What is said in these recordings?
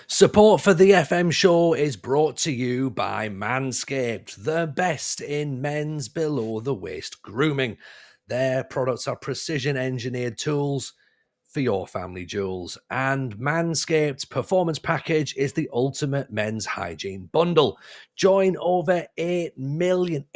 Support for the FM show is brought to you by Manscaped, the best in men's below-the-waist grooming. Their products are precision-engineered tools for your family jewels, and Manscaped's Performance Package is the ultimate men's hygiene bundle. Join over 8 million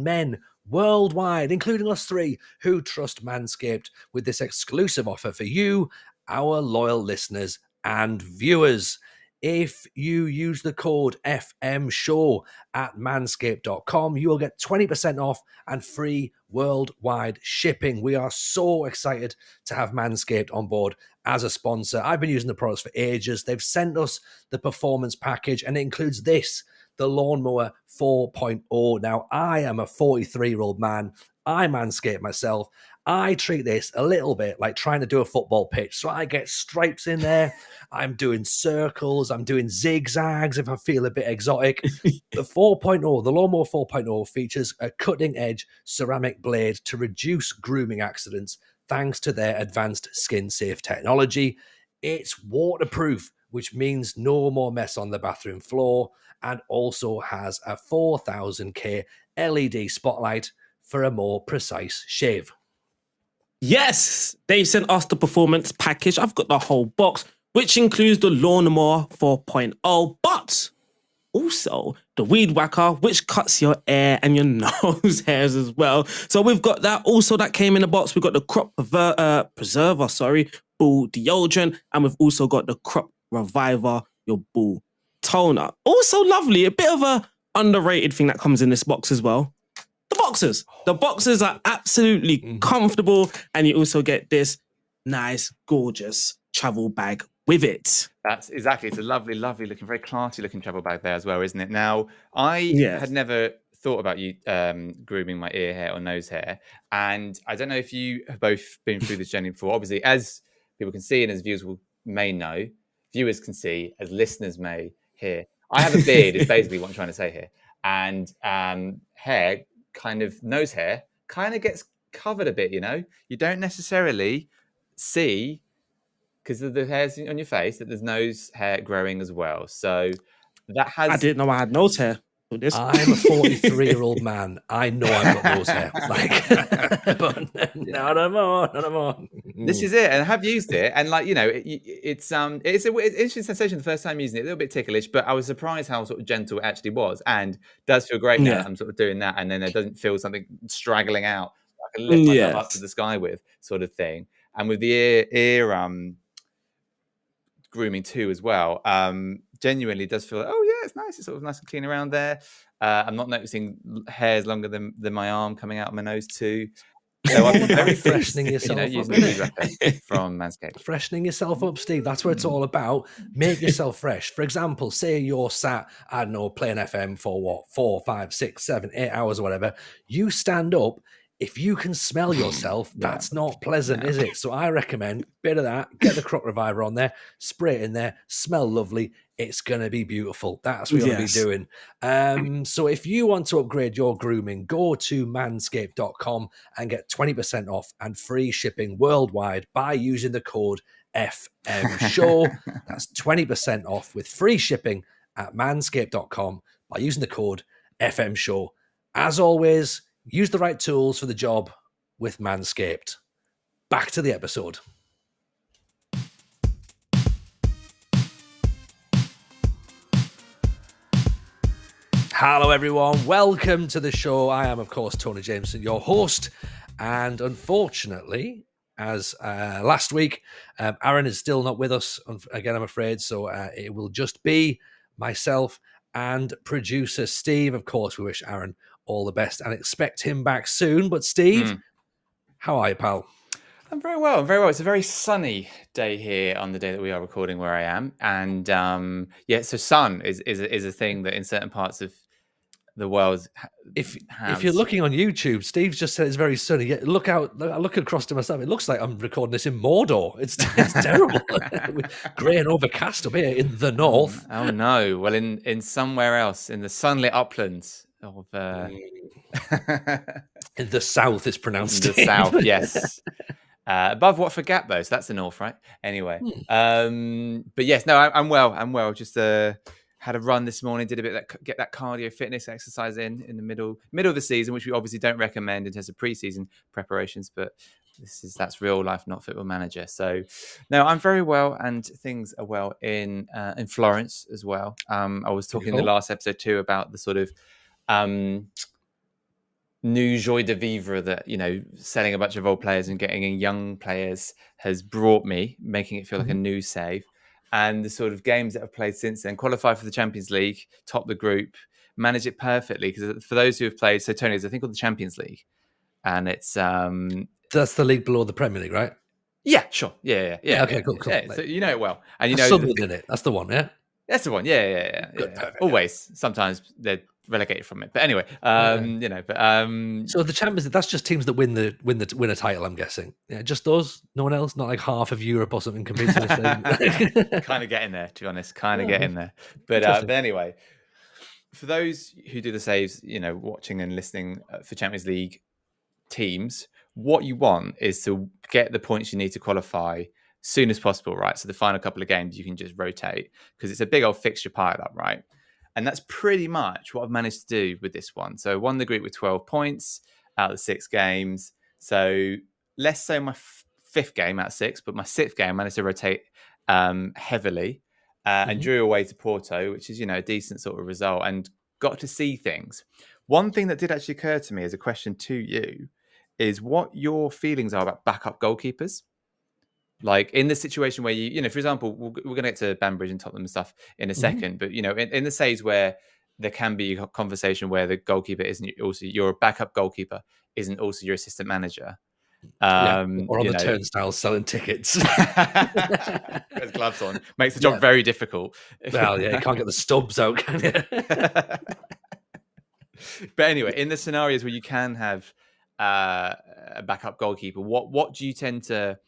men worldwide, including us three, who trust Manscaped with this exclusive offer for you, our loyal listeners and viewers. If you use the code FMSHOW at manscaped.com, you will get 20% off and free worldwide shipping. We are so excited to have Manscaped on board as a sponsor. I've been using the products for ages. They've sent us the performance package, and it includes this, the Lawnmower 4.0. Now, I am a 43-year-old man. I manscape myself. I treat this a little bit like trying to do a football pitch. So I get stripes in there. I'm doing circles. I'm doing zigzags if I feel a bit exotic. The 4.0, the Lawnmower 4.0 features a cutting-edge ceramic blade to reduce grooming accidents thanks to their advanced skin-safe technology. It's waterproof, which means no more mess on the bathroom floor, and also has a 4000K LED spotlight for a more precise shave. Yes, they sent us the performance package. I've got the whole box, which includes the Lawnmower 4.0, but also the Weed Whacker, which cuts your hair and your nose hairs as well. So we've got that. Also, that came in the box. We've got the Crop Preserver, Ball Deodorant, and we've also got the Crop Reviver, your ball toner. Also lovely, a bit of a underrated thing that comes in this box as well. The boxers are absolutely comfortable, and you also get this nice, gorgeous travel bag with it. That's exactly. It's a lovely, lovely looking, very classy looking travel bag there as well, isn't it? Now, I had never thought about you grooming my ear hair or nose hair, and I don't know if you have both been through this journey before. Obviously, as people can see and as viewers may know, viewers can see, as listeners may hear, I have a beard. Is basically what I'm trying to say here, and hair. Kind of nose hair kind of gets covered a bit, you know. You don't necessarily see, because of the hairs on your face, that there's nose hair growing as well. So that has. I didn't know I had nose hair. I'm a 43-year-old man. I know I've got nose hair. But not more. This is it, and I have used it, and it's an interesting sensation the first time using it. A little bit ticklish, but I was surprised how sort of gentle it actually was, and does feel great now. I'm sort of doing that, and then it doesn't feel something straggling out. I can lift myself up to the sky with, sort of thing. And with the ear grooming too as well. Genuinely does feel like, oh yeah, it's nice. It's sort of nice and clean around there. I'm not noticing hairs longer than my arm coming out of my nose too. So I've been very freshening yourself up, from Manscaped. Freshening yourself up, Steve. That's what it's all about. Make yourself fresh. For example, say you're sat, I don't know, playing FM for 4, 5, 6, 7, 8 hours or whatever. You stand up. If you can smell yourself, that's not pleasant, is it? So I recommend a bit of that. Get the Crop Reviver on there, spray it in there, smell lovely. It's going to be beautiful. That's what you're going to be doing. So if you want to upgrade your grooming, go to manscaped.com and get 20% off and free shipping worldwide by using the code FMSHOW. That's 20% off with free shipping at manscaped.com by using the code FMSHOW. As always, use the right tools for the job with Manscaped. Back to the episode. Hello, everyone. Welcome to the show. I am, of course, Tony Jameson, your host. And unfortunately, as last week, Arron is still not with us, again, I'm afraid. So it will just be myself and producer Steve. Of course, we wish Arron all the best and expect him back soon. But Steve, how are you, pal? I'm very well. I'm very well. It's a very sunny day here on the day that we are recording where I am. And so sun is a thing that in certain parts of the world. If you're looking on YouTube, Steve's just said it's very sunny. Yeah, look out! I look across to myself. It looks like I'm recording this in Mordor. It's terrible. Grey and overcast up here in the north. Oh no! Well, in somewhere else in the sunlit uplands of in the south is pronounced. In the south, yes. Above Watford Gap, though, so that's the north, right? Anyway, but yes, no, I'm well. I'm well. Just had a run this morning. Did a bit of get that cardio fitness exercise in the middle of the season, which we obviously don't recommend in terms of pre-season preparations. But that's real life, not Football Manager. So, no, I'm very well, and things are well in Florence as well. I was talking in the last episode too about the sort of new joie de vivre that, you know, selling a bunch of old players and getting in young players has brought me, making it feel like a new save. And the sort of games that I've played since then, qualify for the Champions League, top the group, manage it perfectly. Because for those who have played, so Tony, there's a thing called the Champions League, and it's that's the league below the Premier League, right? Yeah, sure. Yeah. Okay, cool. Yeah, so you know it well, and you know Sunderland in it. That's the one, yeah. That's the one. Yeah. Perfect, always. Sometimes they're relegated from it, but anyway, you know. But so the Champions League, that's just teams that win a title. I'm guessing. Yeah, just those. No one else. Not like half of Europe or something competes in this thing. Kind of getting there, to be honest. Getting there. But anyway, for those who do the saves, you know, watching and listening for Champions League teams, what you want is to get the points you need to qualify soon as possible, right? So the final couple of games you can just rotate, because it's a big old fixture pile up, right? And that's pretty much what I've managed to do with this one. So I won the group with 12 points out of the 6 games. So less so my fifth game out of 6, but my 6th game I managed to rotate heavily and drew away to Porto, which is, you know, a decent sort of result, and got to see things. One thing that did actually occur to me as a question to you is what your feelings are about backup goalkeepers. Like in the situation where you know, for example, we're going to get to Banbridge and Tottenham and stuff in a second, but, you know, in the saves where there can be a conversation where the goalkeeper isn't also your backup goalkeeper, isn't also your assistant manager. Or on the turnstiles selling tickets. With gloves on. Makes the job very difficult. Well, yeah, you can't get the stubs out, can you? But anyway, in the scenarios where you can have a backup goalkeeper, what do you tend to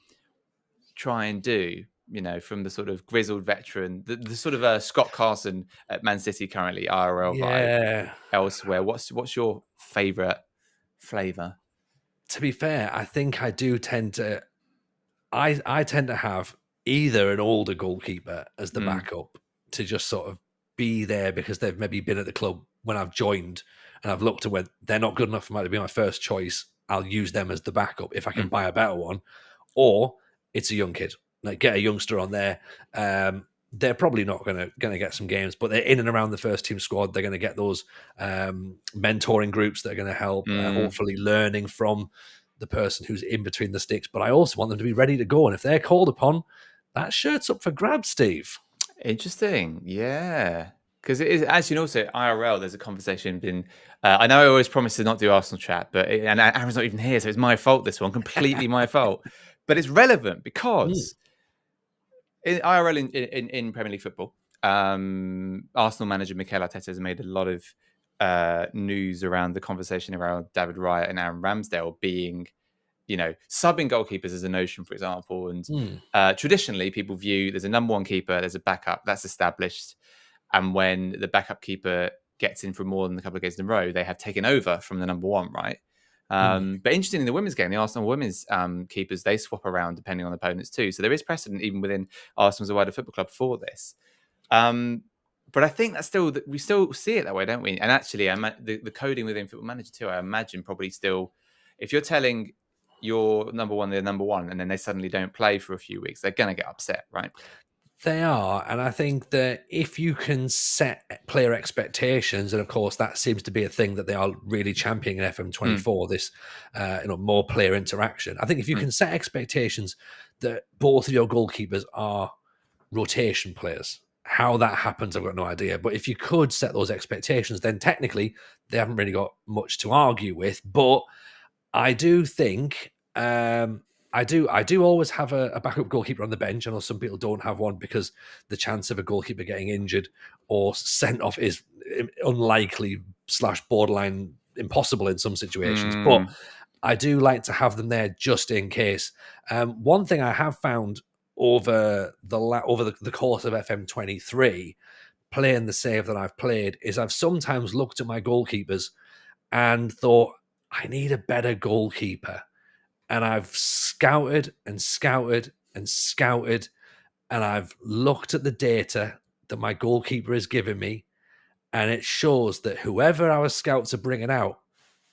try and do, you know, from the sort of grizzled veteran, the sort of Scott Carson at Man City currently, IRL vibe elsewhere? What's your favourite flavour? To be fair, I think I do tend to I tend to have either an older goalkeeper as the backup to just sort of be there because they've maybe been at the club when I've joined, and I've looked at when they're not good enough for me to be my first choice. I'll use them as the backup if I can buy a better one. Or it's a young kid. Like, get a youngster on there. They're probably not going to get some games, but they're in and around the first team squad. They're going to get those mentoring groups that are going to help, hopefully learning from the person who's in between the sticks. But I also want them to be ready to go. And if they're called upon, that shirt's up for grabs, Steve. Interesting. Yeah. Because it is, as you know, also IRL, there's a conversation been. I know I always promise to not do Arsenal chat, and Aaron's not even here, so it's my fault. This one, completely my fault. But it's relevant because in IRL in Premier League football, Arsenal manager Mikel Arteta has made a lot of news around the conversation around David Raya and Aaron Ramsdale being, you know, subbing goalkeepers as a notion, for example. And traditionally, people view there's a number one keeper, there's a backup, that's established. And when the backup keeper gets in for more than a couple of games in a row, they have taken over from the number one, right? But interesting, in the women's game, the Arsenal women's keepers, they swap around depending on opponents too. So there is precedent even within Arsenal as a wider football club for this. But I think that's we still see it that way, don't we? And actually, the coding within Football Manager too, I imagine probably still, if you're telling your number one, they're number one, and then they suddenly don't play for a few weeks, they're going to get upset, right? They are, and I think that if you can set player expectations, and of course that seems to be a thing that they are really championing in FM24, this more player interaction. I think if you can set expectations that both of your goalkeepers are rotation players, how that happens, I've got no idea. But if you could set those expectations, then technically they haven't really got much to argue with. But I do think... I do always have a backup goalkeeper on the bench. I know some people don't have one because the chance of a goalkeeper getting injured or sent off is unlikely / borderline impossible in some situations. But I do like to have them there just in case. One thing I have found over the course of FM23, playing the save that I've played, is I've sometimes looked at my goalkeepers and thought, I need a better goalkeeper. And I've scouted and scouted and scouted, and I've looked at the data that my goalkeeper has given me, and it shows that whoever our scouts are bringing out,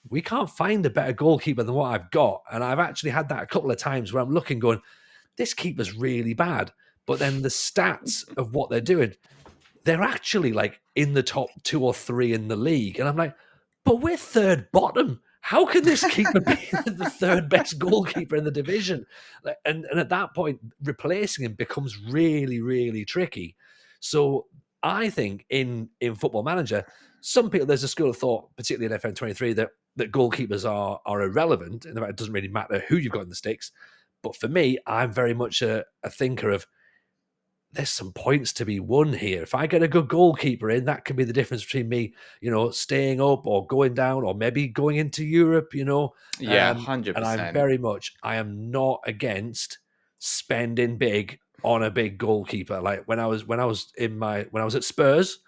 we can't find a better goalkeeper than what I've got. And I've actually had that a couple of times where I'm looking going, this keeper's really bad. But then the stats of what they're doing, they're actually like in the top 2 or 3 in the league. And I'm like, but we're third bottom. How can this keeper be the third best goalkeeper in the division? And at that point, replacing him becomes really, really tricky. So I think in Football Manager, some people, there's a school of thought, particularly in FM23, that goalkeepers are irrelevant. In fact, it doesn't really matter who you've got in the sticks. But for me, I'm very much a thinker of, there's some points to be won here. If I get a good goalkeeper in, that could be the difference between me, staying up or going down or maybe going into Europe, Yeah, 100%. And I am not against spending big on a big goalkeeper. Like when I was at Spurs,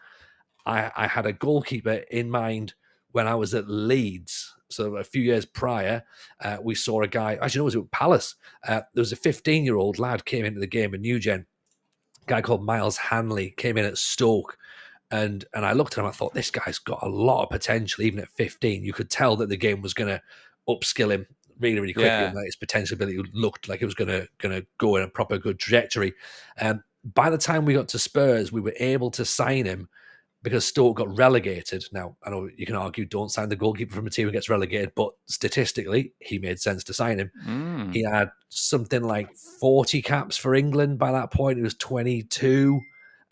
I had a goalkeeper in mind when I was at Leeds. So a few years prior, we saw a guy, actually, no, it was at Palace. There was a 15-year-old lad came into the game, a new gen, guy called Miles Hanley, came in at Stoke, and I looked at him, I thought, this guy's got a lot of potential, even at 15. You could tell that the game was going to upskill him really, really quickly, and that his potential ability looked like it was going to go in a proper good trajectory. By the time we got to Spurs, we were able to sign him because Stoke got relegated. Now, I know you can argue don't sign the goalkeeper from a team who gets relegated, but statistically, he made sense to sign him. He had something like 40 caps for England by that point. He was 22,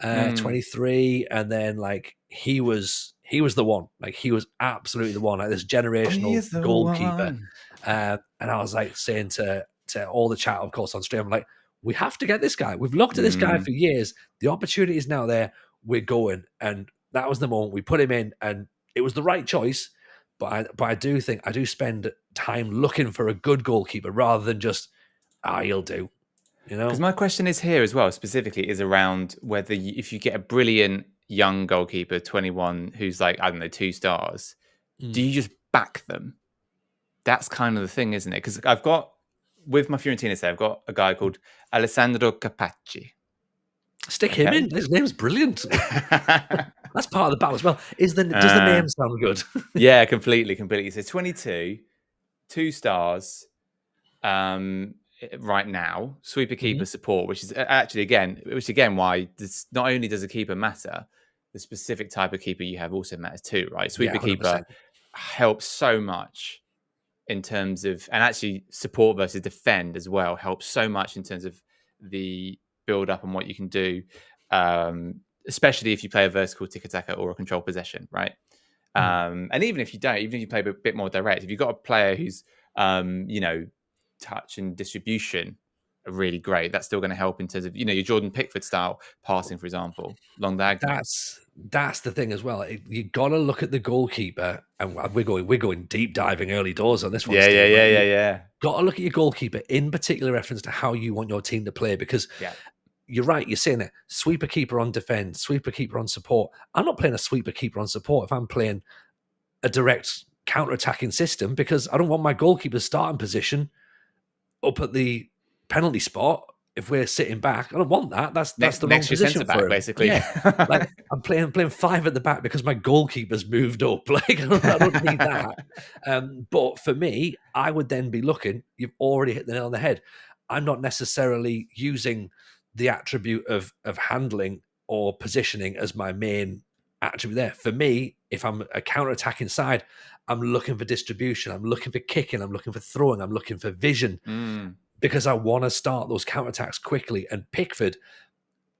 23, and then like he was the one. Like he was absolutely the one. Like this generational goalkeeper. And I was like saying to all the chat, of course, on stream, I'm like, we have to get this guy. We've looked at this guy for years. The opportunity is now there. We're going. And that was the moment we put him in, and it was the right choice. But I do think I do spend time looking for a good goalkeeper rather than just, he'll do. Because my question is here as well, specifically, is around whether if you get a brilliant young goalkeeper, 21, who's like, I don't know, 2 stars, do you just back them? That's kind of the thing, isn't it? Because I've got, with my Fiorentina say, I've got a guy called Alessandro Capacci. Stick him in. His name's brilliant. That's part of the battle as well. Does the name sound good? Yeah, completely. So 22, 2 stars right now. Sweeper keeper support, which is actually again why this, not only does a keeper matter, the specific type of keeper you have also matters too, right? Sweeper keeper helps so much in terms of, and actually support versus defend as well helps so much in terms of the build up and what you can do, especially if you play a vertical tiki-taka or a control possession, right? And even if you don't, even if you play a bit more direct, if you've got a player who's touch and distribution are really great, that's still going to help in terms of your Jordan Pickford style passing, for example, long diagonal. That's the thing as well. You got to look at the goalkeeper, and we're going deep diving early doors on this one. Yeah. Got to look at your goalkeeper in particular reference to how you want your team to play, because you're right. You're saying it. Sweeper keeper on defense, sweeper keeper on support. I'm not playing a sweeper keeper on support if I'm playing a direct counter-attacking system, because I don't want my goalkeeper's starting position up at the penalty spot. If we're sitting back, I don't want that. That's the wrong position for him. Basically. Yeah. Like I'm playing 5 at the back because my goalkeeper's moved up. Like I don't need that. But for me, I would then be looking. You've already hit the nail on the head. I'm not necessarily using the attribute of handling or positioning as my main attribute there. For me, if I'm a counter-attacking side, I'm looking for distribution. I'm looking for kicking. I'm looking for throwing. I'm looking for vision. Because I want to start those counterattacks quickly. And Pickford,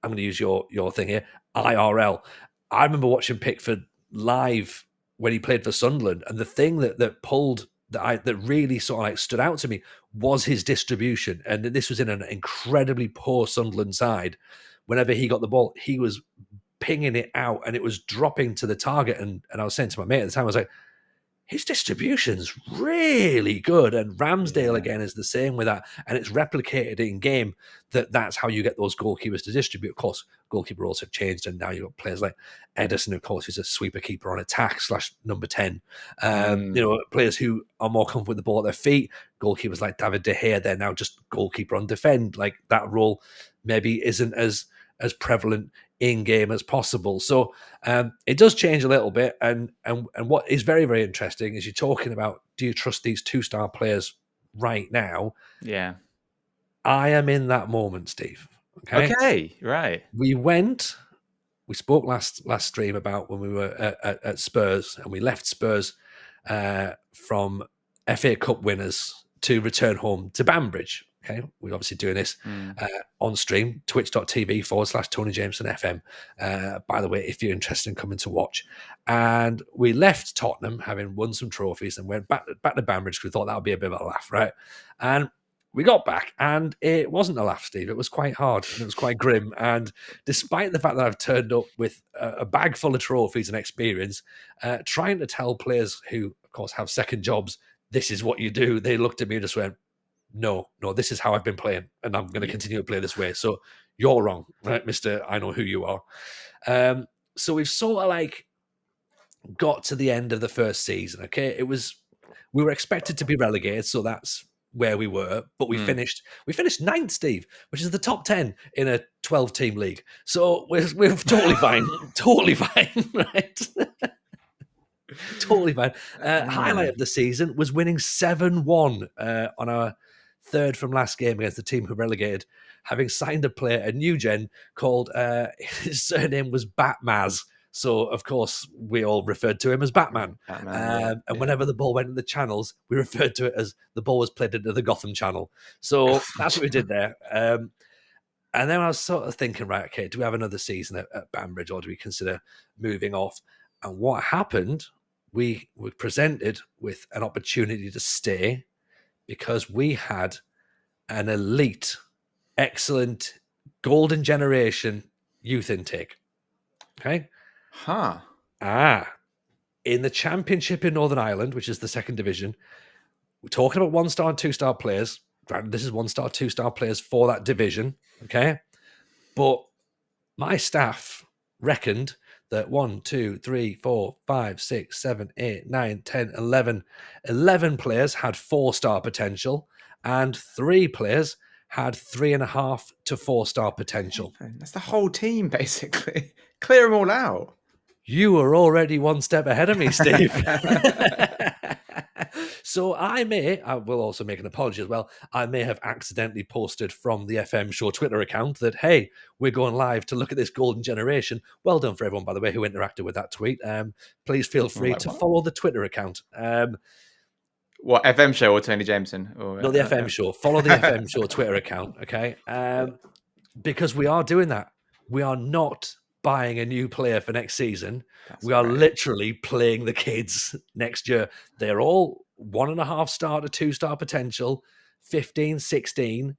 I'm going to use your thing here, IRL. I remember watching Pickford live when he played for Sunderland, and the thing that pulled that really sort of like stood out to me was his distribution. And this was in an incredibly poor Sunderland side. Whenever he got the ball, he was pinging it out, and it was dropping to the target. And I was saying to my mate at the time, I was like, his distribution's really good. And Ramsdale, again, is the same with that. And it's replicated in game that's how you get those goalkeepers to distribute. Of course, goalkeeper roles have changed. And now you've got players like Ederson, of course, who's a sweeper keeper on attack / number 10. Players who are more comfortable with the ball at their feet. Goalkeepers like David De Gea, they're now just goalkeeper on defend. Like that role maybe isn't as prevalent in game as possible. So it does change a little bit. And what is very, very interesting is you're talking about, do you trust these 2-star players right now? Yeah. I am in that moment, Steve. Okay, right. We spoke last stream about when we were at Spurs, and we left Spurs from FA Cup winners to return home to Banbridge. Okay, we're obviously doing this on stream, twitch.tv/Tony Jameson FM. By the way, if you're interested in coming to watch. And we left Tottenham having won some trophies and went back to Banbridge because we thought that would be a bit of a laugh, right? And we got back and it wasn't a laugh, Steve. It was quite hard and it was quite grim. And despite the fact that I've turned up with a bag full of trophies and experience, trying to tell players who, of course, have second jobs, this is what you do, they looked at me and just went, no, this is how I've been playing, and I'm going to continue to play this way. So you're wrong, right, Mister? I know who you are. So we've sort of like got to the end of the first season. Okay, we were expected to be relegated, so that's where we were. But we finished ninth, Steve, which is the top 10 in a 12-team league. So we're totally fine, totally fine, right? Totally fine. Highlight of the season was winning 7-1 on our third from last game against the team who relegated, having signed a player, a new gen, called, his surname was Batmaz. So, of course, we all referred to him as Batman. And whenever the ball went in the channels, we referred to it as the ball was played into the Gotham channel. So that's what we did there. And then I was sort of thinking, right, okay, do we have another season at Banbridge or do we consider moving off? And what happened, we were presented with an opportunity to stay because we had an elite, excellent, golden generation youth intake. Okay? In the championship in Northern Ireland, which is the second division, we're talking about 1-star and 2-star players. Granted, this is 1-star, 2-star players for that division. Okay? But my staff reckoned that 1, 2, 3, 4, 5, 6, 7, 8, 9, 10, 11 players had 4-star potential and 3 players had 3.5 to 4-star potential. That's the whole team, basically. Clear them all out. You were already one step ahead of me, Steve. So I will also make an apology as well. I may have accidentally posted from the FM Show Twitter account that, hey, we're going live to look at this golden generation. Well done for everyone, by the way, who interacted with that tweet. Please feel free to follow the Twitter account. What, FM Show or Tony Jameson? No, the FM Show. Follow the FM Show Twitter account, okay? Because we are doing that. We are not buying a new player for next season. We are literally playing the kids next year. They're all 1.5-star to 2-star potential, 15, 16.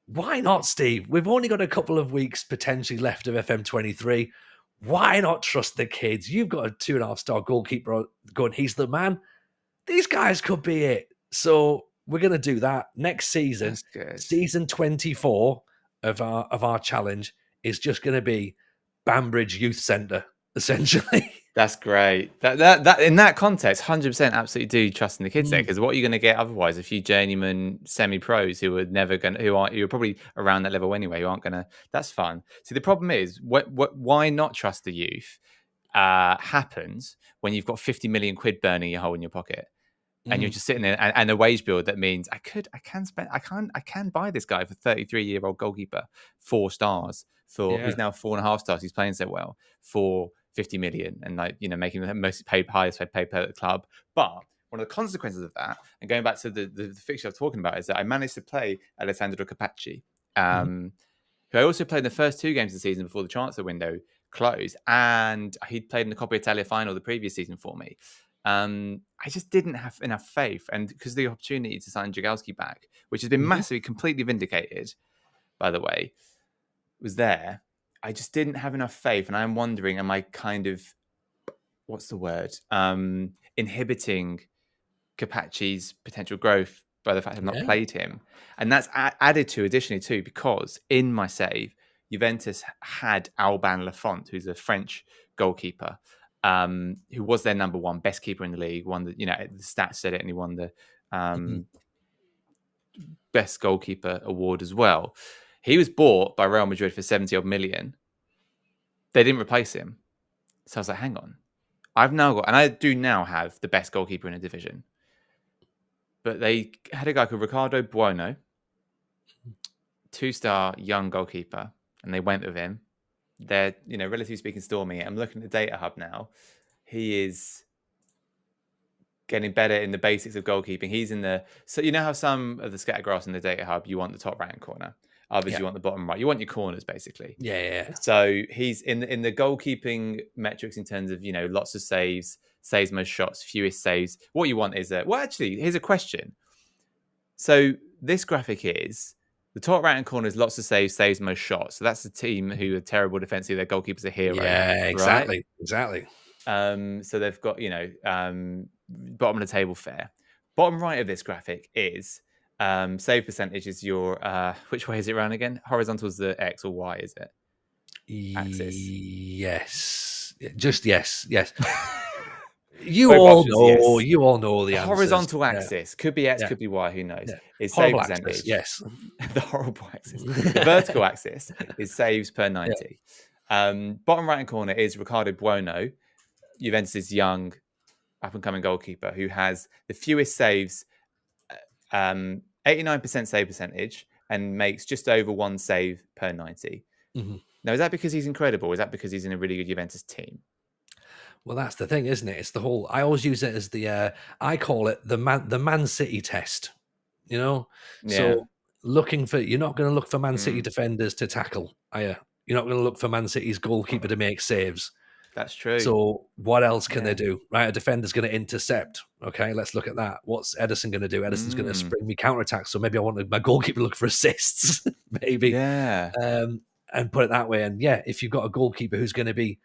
Why not, Steve? We've only got a couple of weeks potentially left of FM23. Why not trust the kids? You've got a 2.5-star goalkeeper going, he's the man. These guys could be it. So we're going to do that next season. Season 24 of our challenge is just going to be Banbridge Youth Centre, essentially. That's great. That in that context, 100% absolutely do trust in the kids there, because what are you going to get otherwise? A few journeyman semi-pros who are probably around that level anyway, who aren't going to. That's fun. See, the problem is, why not trust the youth? Happens when you've got 50 million quid burning a hole in your pocket. And you're just sitting there, and a wage bill that means I can buy this guy for 33-year-old goalkeeper, 4 stars he's now 4.5 stars. He's playing so well for 50 million, and making the highest paid player at the club. But one of the consequences of that, and going back to the fixture I'm talking about, is that I managed to play Alessandro Capacci, who I also played in the first 2 games of the season before the transfer window closed, and he'd played in the Coppa Italia final the previous season for me. I just didn't have enough faith, and because the opportunity to sign Jagalski back, which has been massively, completely vindicated, by the way, was there. I just didn't have enough faith, and I'm wondering, am I kind of what's the word? Inhibiting Capacci's potential growth by the fact I've not played him. And that's added to additionally too, because in my save, Juventus had Alban Lafont, who's a French goalkeeper, who was their number one best keeper in the league, won the, the stats said it, and he won the best goalkeeper award as well. He was bought by Real Madrid for 70 odd million. They didn't replace him. So I was like, hang on. I do now have the best goalkeeper in a division. But they had a guy called Ricardo Bueno, 2-star young goalkeeper, and they went with him. They're, relatively speaking, stormy. I'm looking at the data hub now. He is getting better in the basics of goalkeeping. He's in so you know how some of the scatter graphs in the data hub, you want the top right corner. Others you want the bottom right. You want your corners, basically. Yeah. So he's in the goalkeeping metrics in terms of, lots of saves most shots, fewest saves. What you want is here's a question. So this graphic is the top right-hand corner is lots of saves most shots. So that's the team who are terrible defensively. Their goalkeeper's a hero. Yeah, exactly. Right? Exactly. So they've got, bottom of the table fair. Bottom right of this graphic is save percentage is your which way is it around again? Horizontal is the X or Y, is it? Axis. Yes. Just yes. You all know the answer. Horizontal axis. Could be X, could be Y, who knows? Is save percentage. Axis, yes. The horrible axis. The vertical axis is saves per 90. Bottom right hand corner is Ricardo Bueno, Juventus' young up-and-coming goalkeeper who has the fewest saves, 89% save percentage, and makes just over one save per 90. Now, is that because he's incredible, or is that because he's in a really good Juventus team? Well, that's the thing, isn't it? It's the whole. I always use it as I call it the Man City test. So looking for, you're not going to look for Man City defenders to tackle, are you? You're not going to look for Man City's goalkeeper to make saves. That's true. So what else can they do? Right, a defender's going to intercept. Okay, let's look at that. What's Ederson going to do? Ederson's going to spring me counterattack. So maybe I want my goalkeeper to look for assists. Maybe. And put it that way. And if you've got a goalkeeper who's going to be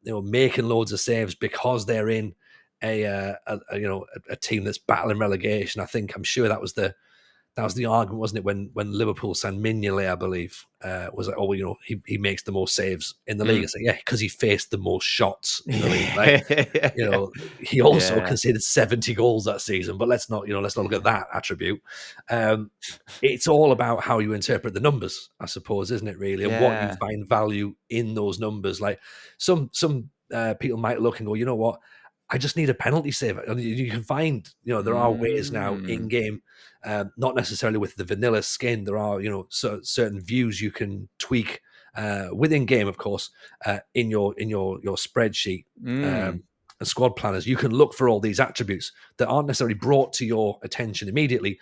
making loads of saves because they're in a team that's battling relegation. I'm sure that was the argument, wasn't it, when Liverpool signed Mignolet, I believe, was like, he makes the most saves in the league. It's like, because he faced the most shots in the league. Right? He also conceded 70 goals that season, but let's not look at that attribute. It's all about how you interpret the numbers, I suppose, isn't it, really? And what you find value in those numbers. Like some people might look and go, you know what? I just need a penalty save. And you can find, there are ways now in game, not necessarily with the vanilla skin. There are, certain views you can tweak within game, of course, in your spreadsheet and squad planners. You can look for all these attributes that aren't necessarily brought to your attention immediately,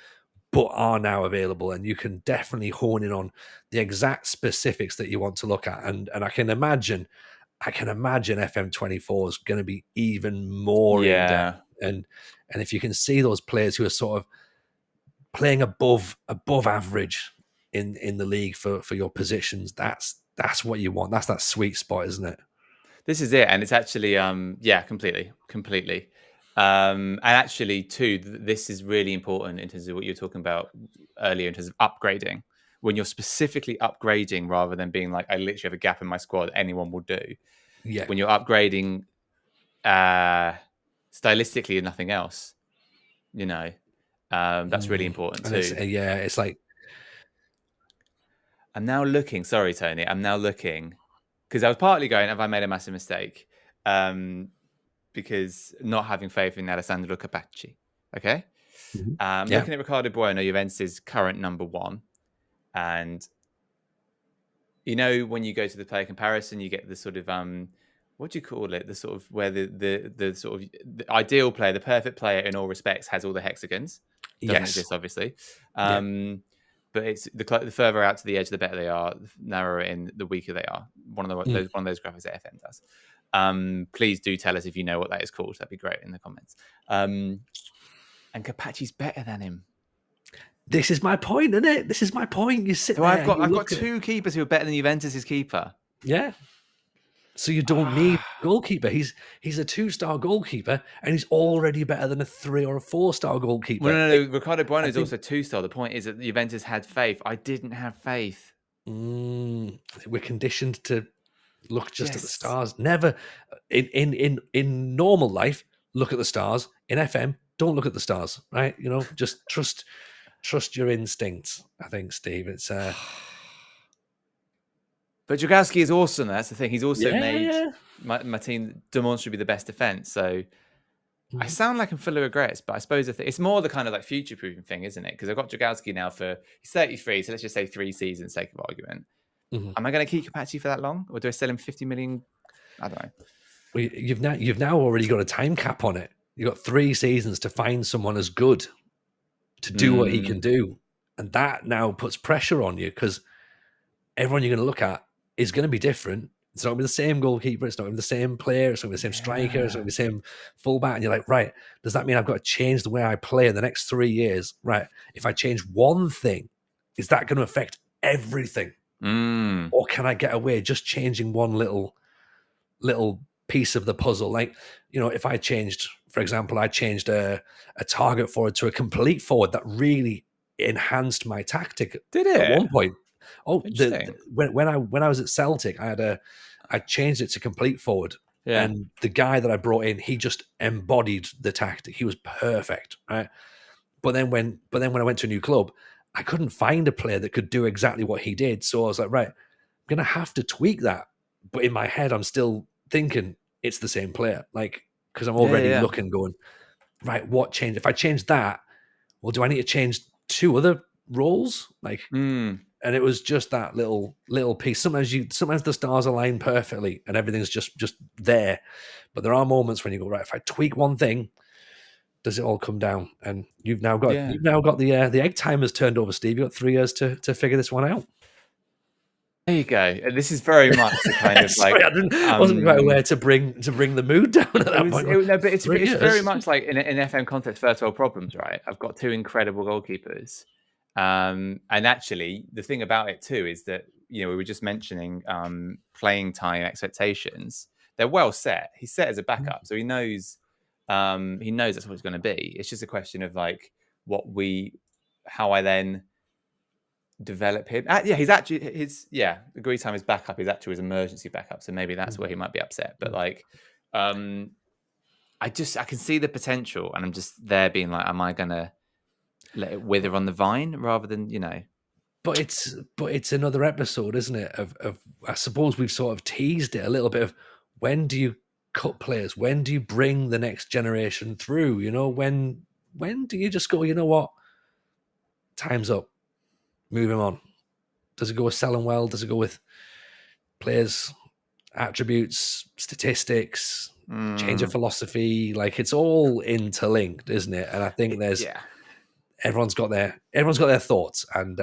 but are now available, and you can definitely hone in on the exact specifics that you want to look at. And I can imagine FM24 is going to be even more in depth. And if you can see those players who are sort of playing above average in the league for your positions, that's what you want. That's that sweet spot, isn't it? This is it. And it's actually, completely. And actually, too, this is really important in terms of what you were talking about earlier in terms of upgrading. When you're specifically upgrading rather than being like, I literally have a gap in my squad, anyone will do. Yeah. When you're upgrading stylistically and nothing else, that's really important too. It's like... I'm now looking, sorry, Tony, because I was partly going, have I made a massive mistake? Because not having faith in Alessandro Capacci. Okay? Looking at Ricardo Bueno, Juventus' current number one. And when you go to the player comparison, you get the sort of what do you call it? The sort of where the sort of the ideal player, the perfect player in all respects, has all the hexagons. Doesn't exist, obviously. But it's the further out to the edge, the better they are. The narrower in, the weaker they are. One of those graphics that FM does. Please do tell us if you know what that is called. That'd be great in the comments. And Capacci's better than him. This is my point, isn't it? This is my point. You sit there. I've got two keepers who are better than Juventus' keeper. Yeah. So you don't need a goalkeeper. He's a 2-star goalkeeper, and he's already better than a 3 or a 4-star goalkeeper. Well, no. Ricardo Bueno is also 2-star. The point is that Juventus had faith. I didn't have faith. We're conditioned to look just at the stars. Never in normal life, look at the stars. In FM, don't look at the stars. Right? You know, just trust your instincts. I think, Steve. It's But Dragowski is awesome. That's the thing. He's also made my team demonstrably the best defense. So I sound like I'm full of regrets, but I suppose it's more the kind of like future-proofing thing, isn't it? Because I've got Dragowski now he's 33, so let's just say 3 seasons, sake of argument. Am I going to keep Capacci for that long, or do I sell him 50 million? I don't know. Well, you've now already got a time cap on it. You've got 3 seasons to find someone as good to do what he can do, and that now puts pressure on you because everyone you're going to look at is going to be different. It's not going to be the same goalkeeper. It's not going to be the same player. It's not going to be the same striker. It's not going to be the same fullback. And you're like, right, does that mean I've got to change the way I play in the next 3 years? Right. If I change one thing, is that going to affect everything? Or can I get away just changing one little piece of the puzzle? Like, you know, if I changed, for example, I changed a target forward to a complete forward, that really enhanced my tactic. Did it? At one point. Oh, when I was at Celtic, I changed it to complete forward, and the guy that I brought in, he just embodied the tactic. He was perfect, right? But then when I went to a new club, I couldn't find a player that could do exactly what he did. So I was like, right, I'm gonna have to tweak that. But in my head, I'm still thinking it's the same player, like because I'm already looking, going, right, what change? If I change that, well, do I need to change 2 other roles? Like. And it was just that little piece. Sometimes the stars align perfectly and everything's just there. But there are moments when you go, right, if I tweak one thing, does it all come down? And you've now got the egg timers turned over, Steve. You've got 3 years to figure this one out. There you go. This is very much the kind of Sorry, like I wasn't quite aware to bring the mood down at that point. But it's very much like in FM context, first world problems, right? I've got 2 incredible goalkeepers. And actually, the thing about it too is that, you know, we were just mentioning playing time expectations. They're well set. He's set as a backup, so he knows that's what it's going to be. It's just a question of like how I then develop him. He's actually agree time is backup is actually his emergency backup, so maybe that's where he might be upset. But like, I can see the potential, and I'm just there being like, am I going to let it wither on the vine rather than, you know? But it's another episode, isn't it? Of I suppose we've sort of teased it a little bit of when do you cut players? When do you bring the next generation through? You know, when do you just go, you know what? Time's up. Move him on. Does it go with selling well? Does it go with players' attributes, statistics, change of philosophy? Like it's all interlinked, isn't it? And I think there's everyone's got their thoughts, and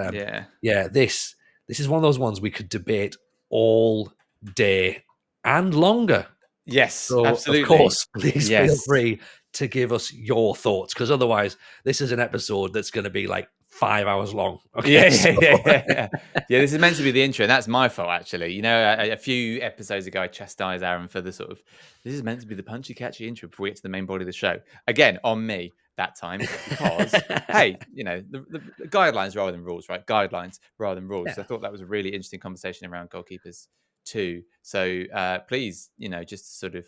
this is one of those ones we could debate all day and longer. Yes, so absolutely. Of course, please feel free to give us your thoughts, because otherwise, this is an episode that's going to be like 5 hours long. Okay, yeah. This is meant to be the intro, and that's my fault, actually. You know, a few episodes ago, I chastised Arron for the sort of, this is meant to be the punchy, catchy intro before we get to the main body of the show. Again, on me that time, because, hey, you know, the guidelines rather than rules, right? Guidelines rather than rules. Yeah. So I thought that was a really interesting conversation around goalkeepers too. So please, you know, just to sort of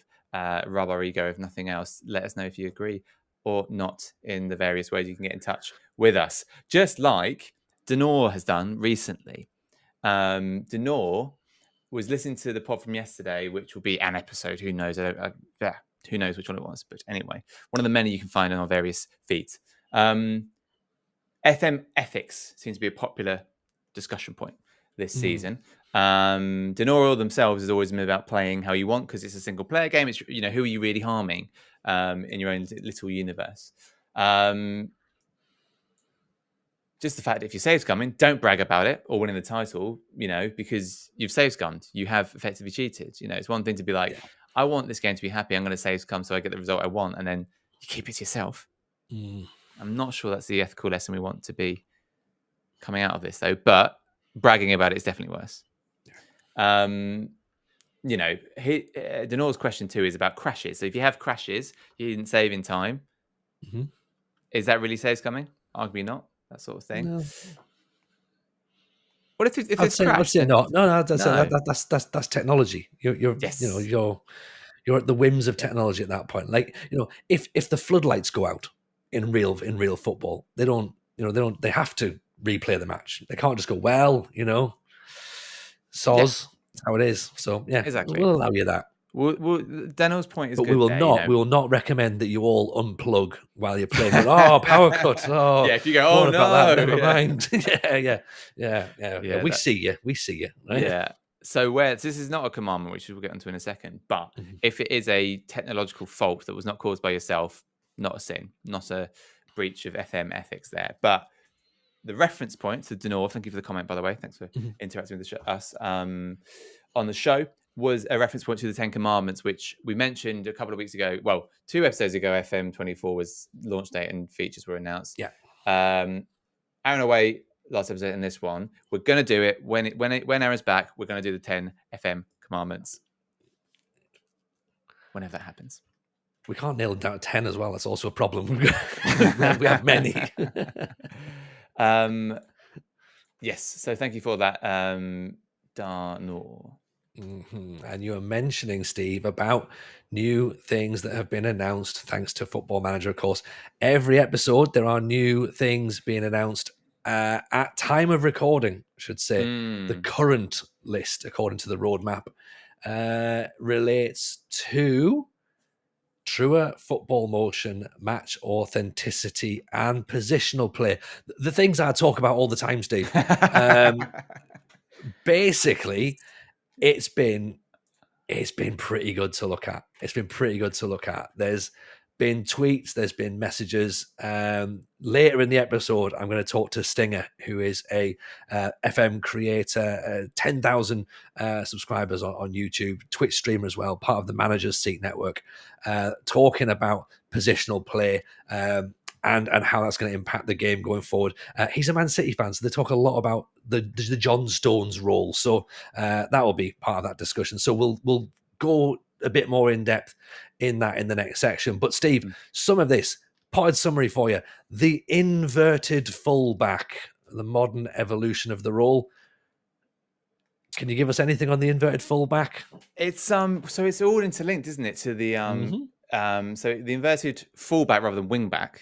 rub our ego, if nothing else, let us know if you agree or not in the various ways you can get in touch with us. Just like Denor has done recently. Denor was listening to the pod from yesterday, which will be an episode. Who knows? Who knows which one it was? But anyway, one of the many you can find on our various feeds. FM ethics seems to be a popular discussion point this season. Denor themselves has always been about playing how you want, because it's a single player game. It's, you know, who are you really harming in your own little universe? Just the fact that if your save's coming, don't brag about it or winning the title, you know, because you've save scummed. You have effectively cheated. You know, it's one thing to be like, I want this game to be happy. I'm going to save scum so I get the result I want. And then you keep it to yourself. I'm not sure that's the ethical lesson we want to be coming out of this, though. But bragging about it is definitely worse. Denor's question too is about crashes. So if you have crashes, you didn't save in time. Mm-hmm. Is that really saves coming? Arguably not. That sort of thing. No. What if it's crashed? I'd say not. No. That's technology. You're at the whims of technology at that point. Like, if the floodlights go out in real football, they they have to replay the match. They can't just go, soz. That's how it is. So yeah, exactly. We'll allow you that. Well, Daniel's point is, but good we will there, not. We will not recommend that you all unplug while you're playing. Power cut. Oh, yeah. If you go, oh no, never mind. Yeah. We see you. Right? Yeah. So this is not a commandment, which we'll get onto in a second. But if it is a technological fault that was not caused by yourself, not a sin, not a breach of FM ethics there. But the reference point to Denor, thank you for the comment, by the way. Thanks for interacting with us on the show. Was a reference point to the 10 Commandments, which we mentioned a couple of weeks ago. Well, 2 episodes ago, FM24 was launch date and features were announced. Yeah. Arron away last episode and this one. We're going to do it when Arron's back. We're going to do the 10 FM Commandments whenever that happens. We can't nail it down to 10 as well. That's also a problem. We have many. Yes. So thank you for that, Darnor. And you were mentioning, Steve, about new things that have been announced thanks to Football Manager. Of course, every episode there are new things being announced at time of recording, I should say. The current list, according to the roadmap, relates to truer football motion, match authenticity, and positional play. The things I talk about all the time, Steve. Basically, it's been pretty good to look at. There's been tweets, there's been messages. Later in the episode, I'm going to talk to Stinger, who is a FM creator, 10,000 subscribers on YouTube, Twitch streamer as well, part of the Manager's Seat network, talking about positional play and how that's going to impact the game going forward. He's a Man City fan, so they talk a lot about the John Stones role. So that will be part of that discussion. So we'll go a bit more in depth in that in the next section. But Steve, some of this potted summary for you: the inverted fullback, the modern evolution of the role. Can you give us anything on the inverted fullback? It's so it's all interlinked, isn't it? To the so the inverted fullback rather than wingback,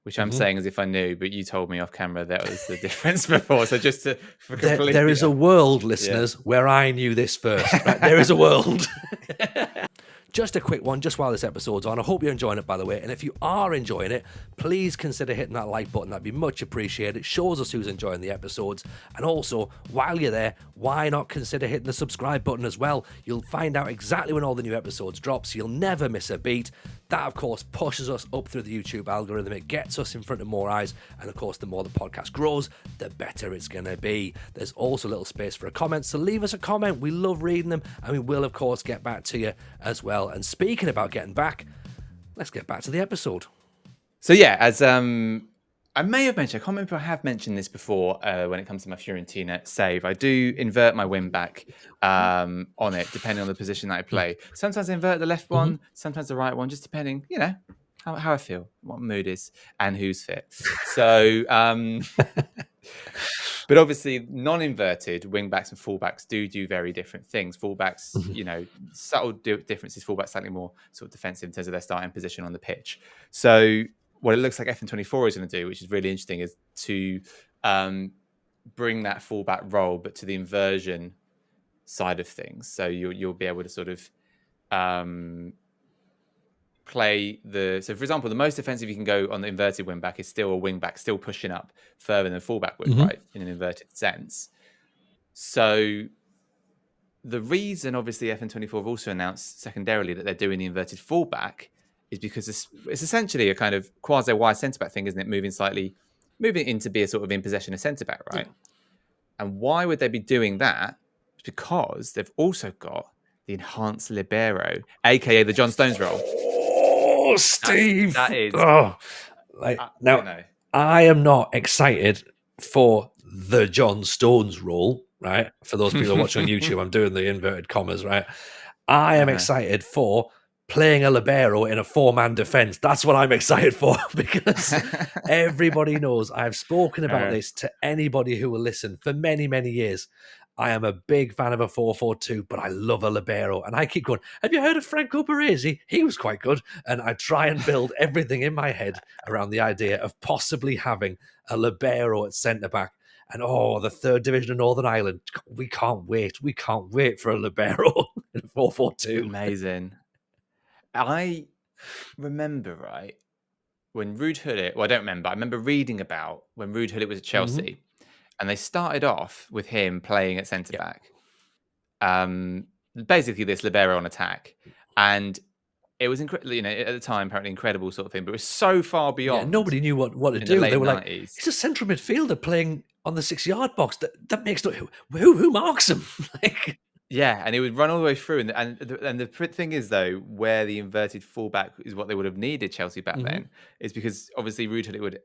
which I'm saying as if I knew, but you told me off camera that was the difference before. So just to there is a world, listeners, where I knew this first. Right? There is a world. Just a quick one, just while this episode's on. I hope you're enjoying it, by the way. And if you are enjoying it, please consider hitting that like button. That'd be much appreciated. It shows us who's enjoying the episodes. And also, while you're there, why not consider hitting the subscribe button as well? You'll find out exactly when all the new episodes drop, so you'll never miss a beat. That, of course, pushes us up through the YouTube algorithm. It gets us in front of more eyes. And, of course, the more the podcast grows, the better it's going to be. There's also a little space for a comment, so leave us a comment. We love reading them, and we will, of course, get back to you as well. And speaking about getting back, let's get back to the episode. So, yeah, as I may have mentioned, I can't remember if I have mentioned this before when it comes to my Fiorentina save. I do invert my wing back on it, depending on the position that I play. Sometimes I invert the left one, sometimes the right one, just depending, how I feel, what mood is, and who's fit. So, but obviously, non-inverted wing-backs and full-backs do very different things. Full-backs, subtle differences. Full-backs slightly more sort of defensive in terms of their starting position on the pitch. So what it looks like FM24 is going to do, which is really interesting, is to bring that full-back role, but to the inversion side of things. So you'll be able to sort of play so for example, the most defensive you can go on the inverted wing back is still a wing back, still pushing up further than fullback would, right, in an inverted sense. So the reason, obviously, FM24 have also announced secondarily that they're doing the inverted fullback is because it's essentially a kind of quasi-wide centre-back thing, isn't it? Moving in to be a sort of in possession of centre-back, right? Yeah. And why would they be doing that? It's because they've also got the enhanced libero, aka the John Stones role. Oh, Steve! That is. I am not excited for the John Stones role right? For those people watching on YouTube, I'm doing the inverted commas, right? I am excited for playing a libero in a 4-man defense. That's what I'm excited for, because everybody knows I've spoken about this to anybody who will listen for many, many years. I am a big fan of a 4-4-2, but I love a libero. And I keep going, have you heard of Franco Baresi? He was quite good. And I try and build everything in my head around the idea of possibly having a libero at centre-back. And the 3rd Division of Northern Ireland, we can't wait. We can't wait for a libero in 4-4-2. Amazing. I remember, right, when Ruud Gullit, well, I don't remember. I remember reading about when Ruud Gullit was at Chelsea, and they started off with him playing at centre-back. Basically, this libero on attack. And it was incredible, at the time, apparently incredible sort of thing, but it was so far beyond. Yeah, nobody knew what to do. They were 90s. Like, he's a central midfielder playing on the 6-yard box. That makes who marks him? Yeah, and he would run all the way through. And the thing is, though, where the inverted fullback is what they would have needed Chelsea back then, is because obviously Ruud Gullit would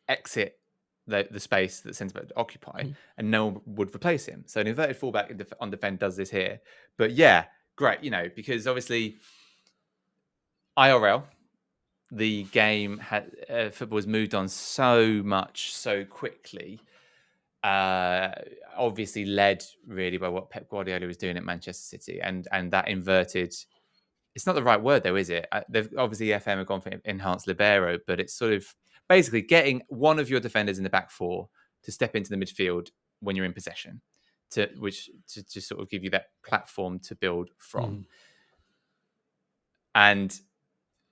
exit the space that centre back occupy, and no one would replace him. So an inverted fullback on defend does this here. But yeah, great, because obviously IRL, the game football has moved on so much so quickly. Obviously led really by what Pep Guardiola was doing at Manchester City, and that inverted. It's not the right word though, is it? They've obviously FM have gone for enhanced libero, but it's sort of basically getting one of your defenders in the back four to step into the midfield when you're in possession, to sort of give you that platform to build from. And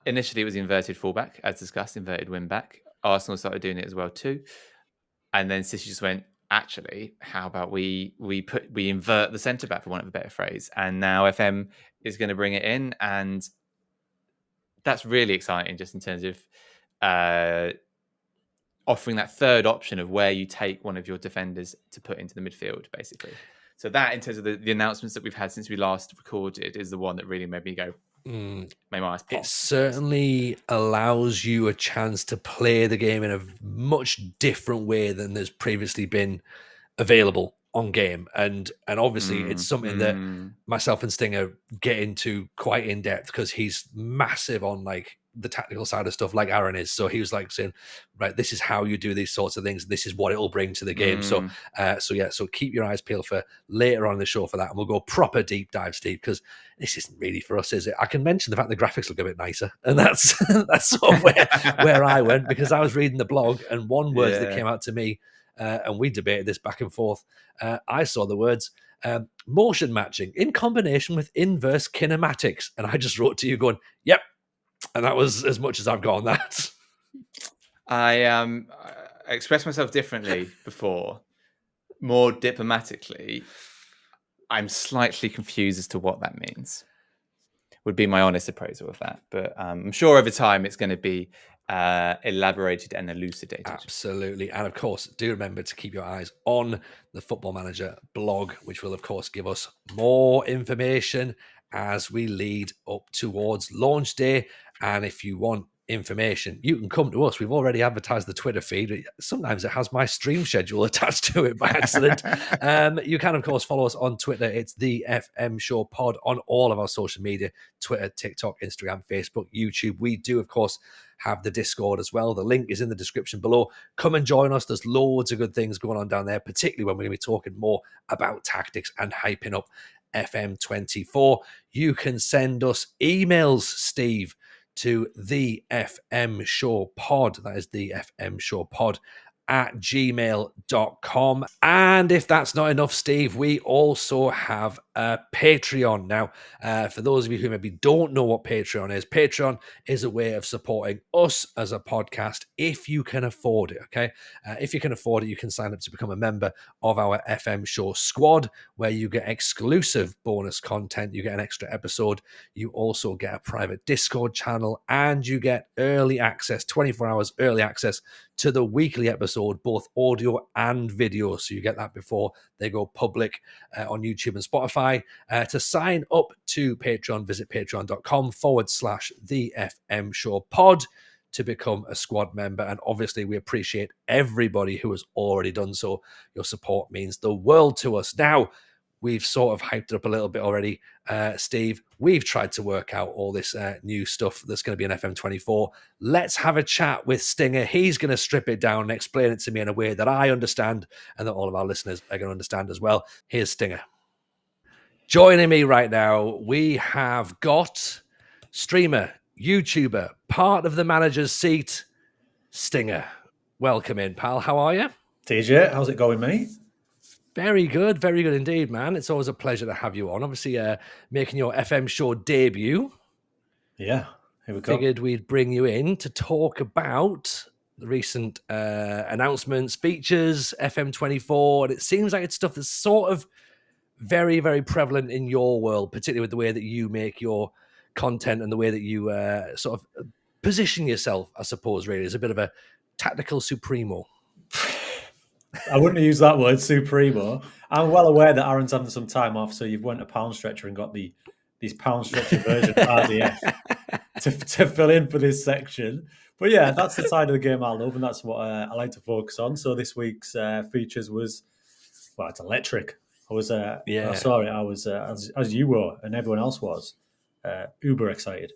initially it was inverted fullback, as discussed, inverted wing back. Arsenal started doing it as well too, and then City just went, actually, how about we invert the centre back, for want of a better phrase, and now FM is going to bring it in, and that's really exciting, just in terms of offering that third option of where you take one of your defenders to put into the midfield, basically. So that, in terms of the announcements that we've had since we last recorded, is the one that really made me go, made my eyes pop. It certainly allows you a chance to play the game in a much different way than there's previously been available on game, and obviously it's something that myself and Stinger get into quite in depth, because he's massive on like the tactical side of stuff, like Arron is. So he was like saying, right, this is how you do these sorts of things, this is what it'll bring to the game. So keep your eyes peeled for later on in the show for that, and we'll go proper deep dive, Steve, because this isn't really for us, is it? I can mention the fact the graphics look a bit nicer, and that's sort of where I went, because I was reading the blog, and one word that came out to me, and we debated this back and forth. I saw the words motion matching in combination with inverse kinematics, and I just wrote to you going, yep. And that was as much as I've got on that. I expressed myself differently before, more diplomatically. I'm slightly confused as to what that means, would be my honest appraisal of that. But I'm sure over time it's going to be elaborated and elucidated. Absolutely. And of course, do remember to keep your eyes on the Football Manager blog, which will of course give us more information as we lead up towards launch day. And if you want information, you can come to us. We've already advertised the Twitter feed. Sometimes it has my stream schedule attached to it by accident. You can, of course, follow us on Twitter. It's the FM Show Pod on all of our social media: Twitter, TikTok, Instagram, Facebook, YouTube. We do, of course, have the Discord as well. The link is in the description below. Come and join us. There's loads of good things going on down there, particularly when we're going to be talking more about tactics and hyping up FM24. You can send us emails, Steve, to the FM Show Pod. That is the FM Show Pod at gmail.com. And if that's not enough, Steve, we also have a Patreon. Now, for those of you who maybe don't know what Patreon is a way of supporting us as a podcast if you can afford it, okay? If you can afford it, you can sign up to become a member of our FM Show Squad, where you get exclusive bonus content, you get an extra episode, you also get a private Discord channel, and you get early access, 24 hours early access to the weekly episode, both audio and video. So you get that before they go public on YouTube and Spotify. To sign up to Patreon, visit patreon.com/the FM Show Pod to become a squad member. And obviously, we appreciate everybody who has already done so. Your support means the world to us. Now, we've sort of hyped it up a little bit already, Steve. We've tried to work out all this new stuff that's going to be in FM24. Let's have a chat with Stinger. He's going to strip it down and explain it to me in a way that I understand and that all of our listeners are going to understand as well. Here's Stinger. Joining me right now, we have got streamer, YouTuber, part of the manager's seat, Stinger. Welcome in, pal. How are you? TJ, how's it going, mate? Very good indeed, man. It's always a pleasure to have you on. Obviously, making your FM show debut. Yeah, here we go. Figured we'd bring you in to talk about the recent announcements, features, FM24, and it seems like it's stuff that's sort of very, very prevalent in your world, particularly with the way that you make your content and the way that you sort of position yourself, I suppose, really, as a bit of a tactical supremo. I wouldn't use that word, supremo. I'm well aware that Arron's having some time off, so you've went to Pound Stretcher and got these Pound Stretcher version of RDF to fill in for this section. But yeah, that's the side of the game I love, and that's what I like to focus on. So this week's features was, well, it's electric. I saw it. I was as you were, and everyone else was, uber excited.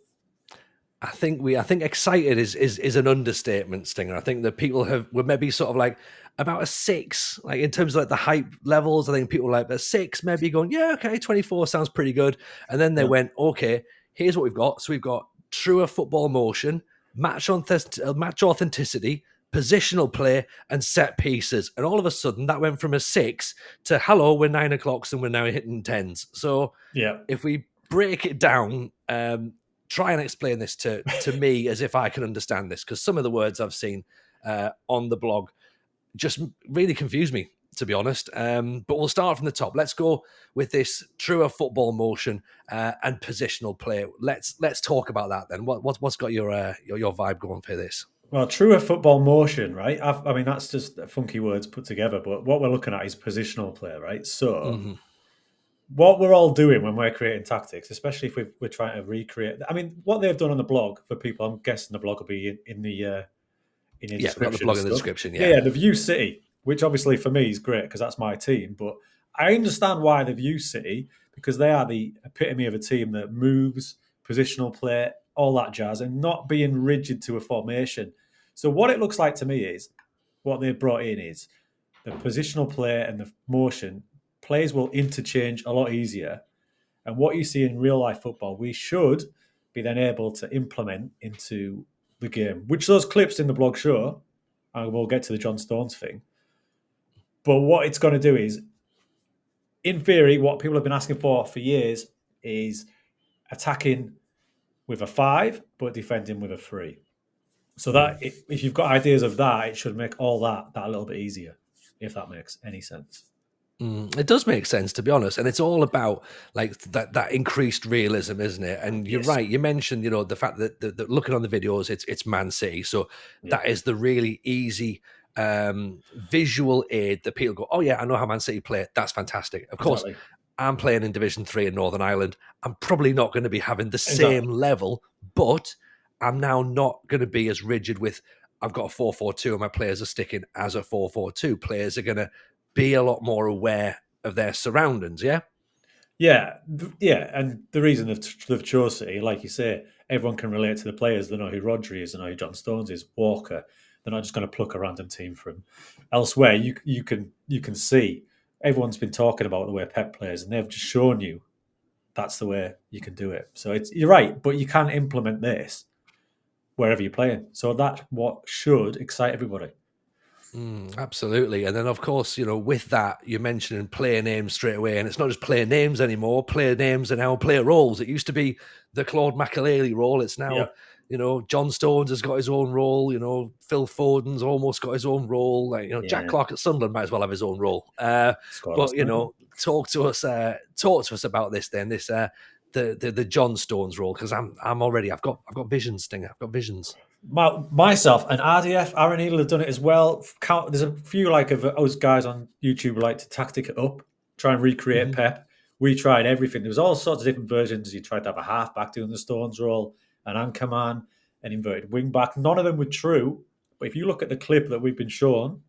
I think excited is an understatement, Stinger. I think that people were maybe sort of like about a 6, like in terms of like the hype levels. I think people were like a 6, maybe going, yeah, okay, 24 sounds pretty good. And then they went, okay, here's what we've got. So we've got truer football motion, match authenticity, positional play, and set pieces. And all of a sudden that went from a 6 to hello, we're 9 o'clocks and we're now hitting 10s. So if we break it down, try and explain this to me as if I can understand this, because some of the words I've seen on the blog just really confuse me, to be honest. But we'll start from the top. Let's go with this truer football motion and positional play. Let's talk about that then. What's got your vibe going for this? Well, truer football motion, right? I mean, that's just funky words put together. But what we're looking at is positional play, right? So what we're all doing when we're creating tactics, especially if we're trying to recreate. I mean, what they've done on the blog for people, I'm guessing the blog will be in the description. Got the blog in the description. Yeah, the View City, which obviously for me is great because that's my team. But I understand why the View City, because they are the epitome of a team that moves, positional play, all that jazz, and not being rigid to a formation. So what it looks like to me is what they've brought in is the positional play and the motion. Players will interchange a lot easier. And what you see in real life football, we should be then able to implement into the game, which those clips in the blog show, and we'll get to the John Stones thing. But what it's going to do is, in theory, what people have been asking for years is attacking with a 5, but defending with a 3. So that if you've got ideas of that, it should make all that a little bit easier, if that makes any sense. It does make sense, to be honest, and it's all about like that increased realism, isn't it? And you're right. You mentioned, the fact that looking on the videos, it's Man City, so that is the really easy visual aid that people go, oh yeah, I know how Man City play. That's fantastic. Of course, I'm playing in Division 3 in Northern Ireland. I'm probably not going to be having the same level, but I'm now not going to be as rigid with. I've got a 4-4-2, and my players are sticking as a 4-4-2. Players are going to be a lot more aware of their surroundings, yeah? Yeah, and the reason they've chosen City, like you say, everyone can relate to the players. They know who Rodri is, they know who John Stones is, Walker. They're not just going to pluck a random team from elsewhere. You can see everyone's been talking about the way Pep plays, and they've just shown you that's the way you can do it. So you're right, but you can implement this wherever you're playing. So that's what should excite everybody. Absolutely. And then, of course, with that, you're mentioning player names straight away. And it's not just player names anymore. Player names are now player roles. It used to be the Claude Makelele role. It's now, John Stones has got his own role. Phil Foden's almost got his own role. Jack Clark at Sunderland might as well have his own role. But, talk to us about this then, this the John Stones role, because I've got visions, Stinger. I've got visions. Myself and RDF, Arron have done it as well. There's a few of those guys on YouTube who like to tactic it up, try and recreate Pep. We tried everything. There was all sorts of different versions. You tried to have a halfback doing the Stones role, an anchorman, an inverted wing back. None of them were true. But if you look at the clip that we've been shown,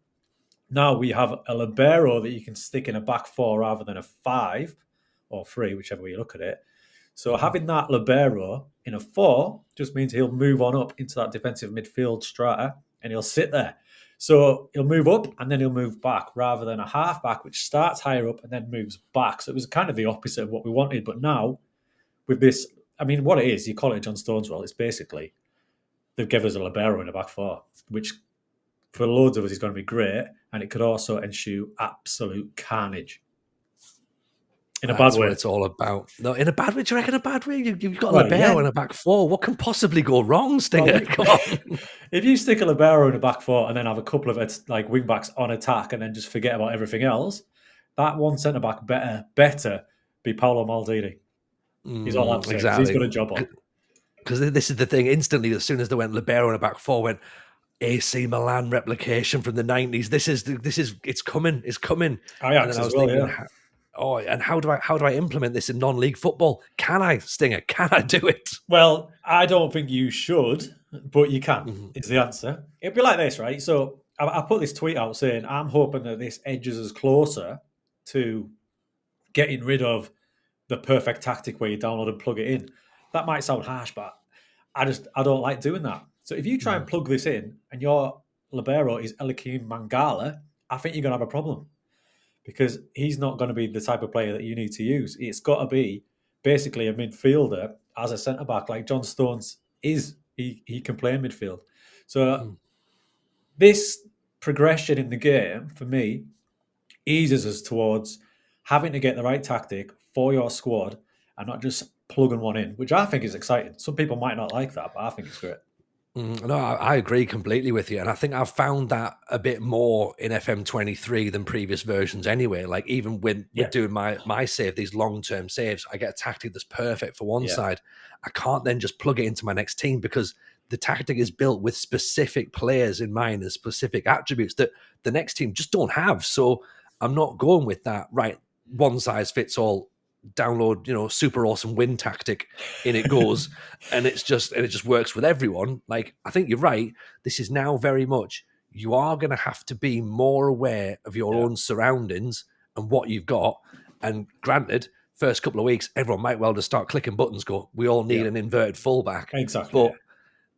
now we have a libero that you can stick in a back four rather than a 5 or 3, whichever way you look at it. So having that libero in a 4 just means he'll move on up into that defensive midfield strata and he'll sit there. So he'll move up and then he'll move back rather than a half-back, which starts higher up and then moves back. So it was kind of the opposite of what we wanted. But now, with this, I mean, what it is, you call it John Stones role, it's basically they've given us a libero in a back 4, which for loads of us is going to be great. And it could also ensue absolute carnage. In a bad way. That's what it's all about. No, in a bad way? Do you reckon a bad way? You've got a libero in a back 4. What can possibly go wrong, Stinger? Well, come on. If you stick a libero in a back 4 and then have a couple of like wing backs on attack and then just forget about everything else, that one centre back better be Paolo Maldini. He's all I'm saying. Exactly. He's got a job on. Because this is the thing. Instantly, as soon as they went libero in a back 4, went AC Milan replication from the 90s. It's coming. It's coming. Ajax as well, yeah. Oh, and how do I implement this in non-league football? Can I, Stinger? Can I do it? Well, I don't think you should, but you can, is the answer. It'd be like this, right? So I put this tweet out saying, I'm hoping that this edges us closer to getting rid of the perfect tactic where you download and plug it in. That might sound harsh, but I don't like doing that. So if you try and plug this in and your libero is Eliakim Mangala, I think you're going to have a problem. Because he's not going to be the type of player that you need to use. It's got to be basically a midfielder as a centre-back, like John Stones is. He can play in midfield. So this progression in the game, for me, eases us towards having to get the right tactic for your squad and not just plugging one in, which I think is exciting. Some people might not like that, but I think it's great. No, I agree completely with you. And I think I've found that a bit more in FM23 than previous versions anyway. Like even when we're doing my save, these long-term saves, I get a tactic that's perfect for one side. I can't then just plug it into my next team because the tactic is built with specific players in mind and specific attributes that the next team just don't have. So I'm not going with that, right, one size fits all. Download, super awesome win tactic, in it goes, and it just works with everyone. Like, I think you're right. This is now very much, you are going to have to be more aware of your own surroundings and what you've got. And granted, first couple of weeks, everyone might well just start clicking buttons, go, we all need an inverted fullback. Exactly. But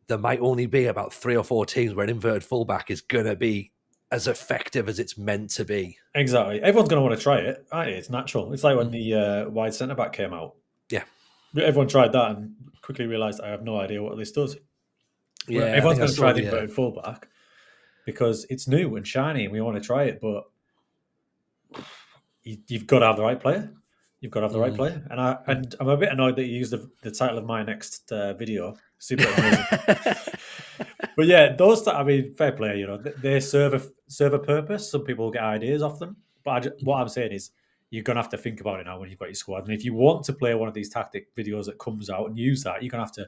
there might only be about 3 or 4 teams where an inverted fullback is going to be as effective as it's meant to be. Exactly. Everyone's going to want to try it. It's natural. It's like when the wide centre-back came out. Yeah. Everyone tried that and quickly realised, I have no idea what this does. Yeah, everyone's going to try the inverted fullback because it's new and shiny and we want to try it, but you've got to have the right player. You've got to have the right player. And I'm a bit annoyed that you used the title of my next video. Super amazing. But yeah, fair play, they serve a purpose. Some people get ideas off them. But what I'm saying is you're going to have to think about it now when you've got your squad. And if you want to play one of these tactic videos that comes out and use that, you're going to have to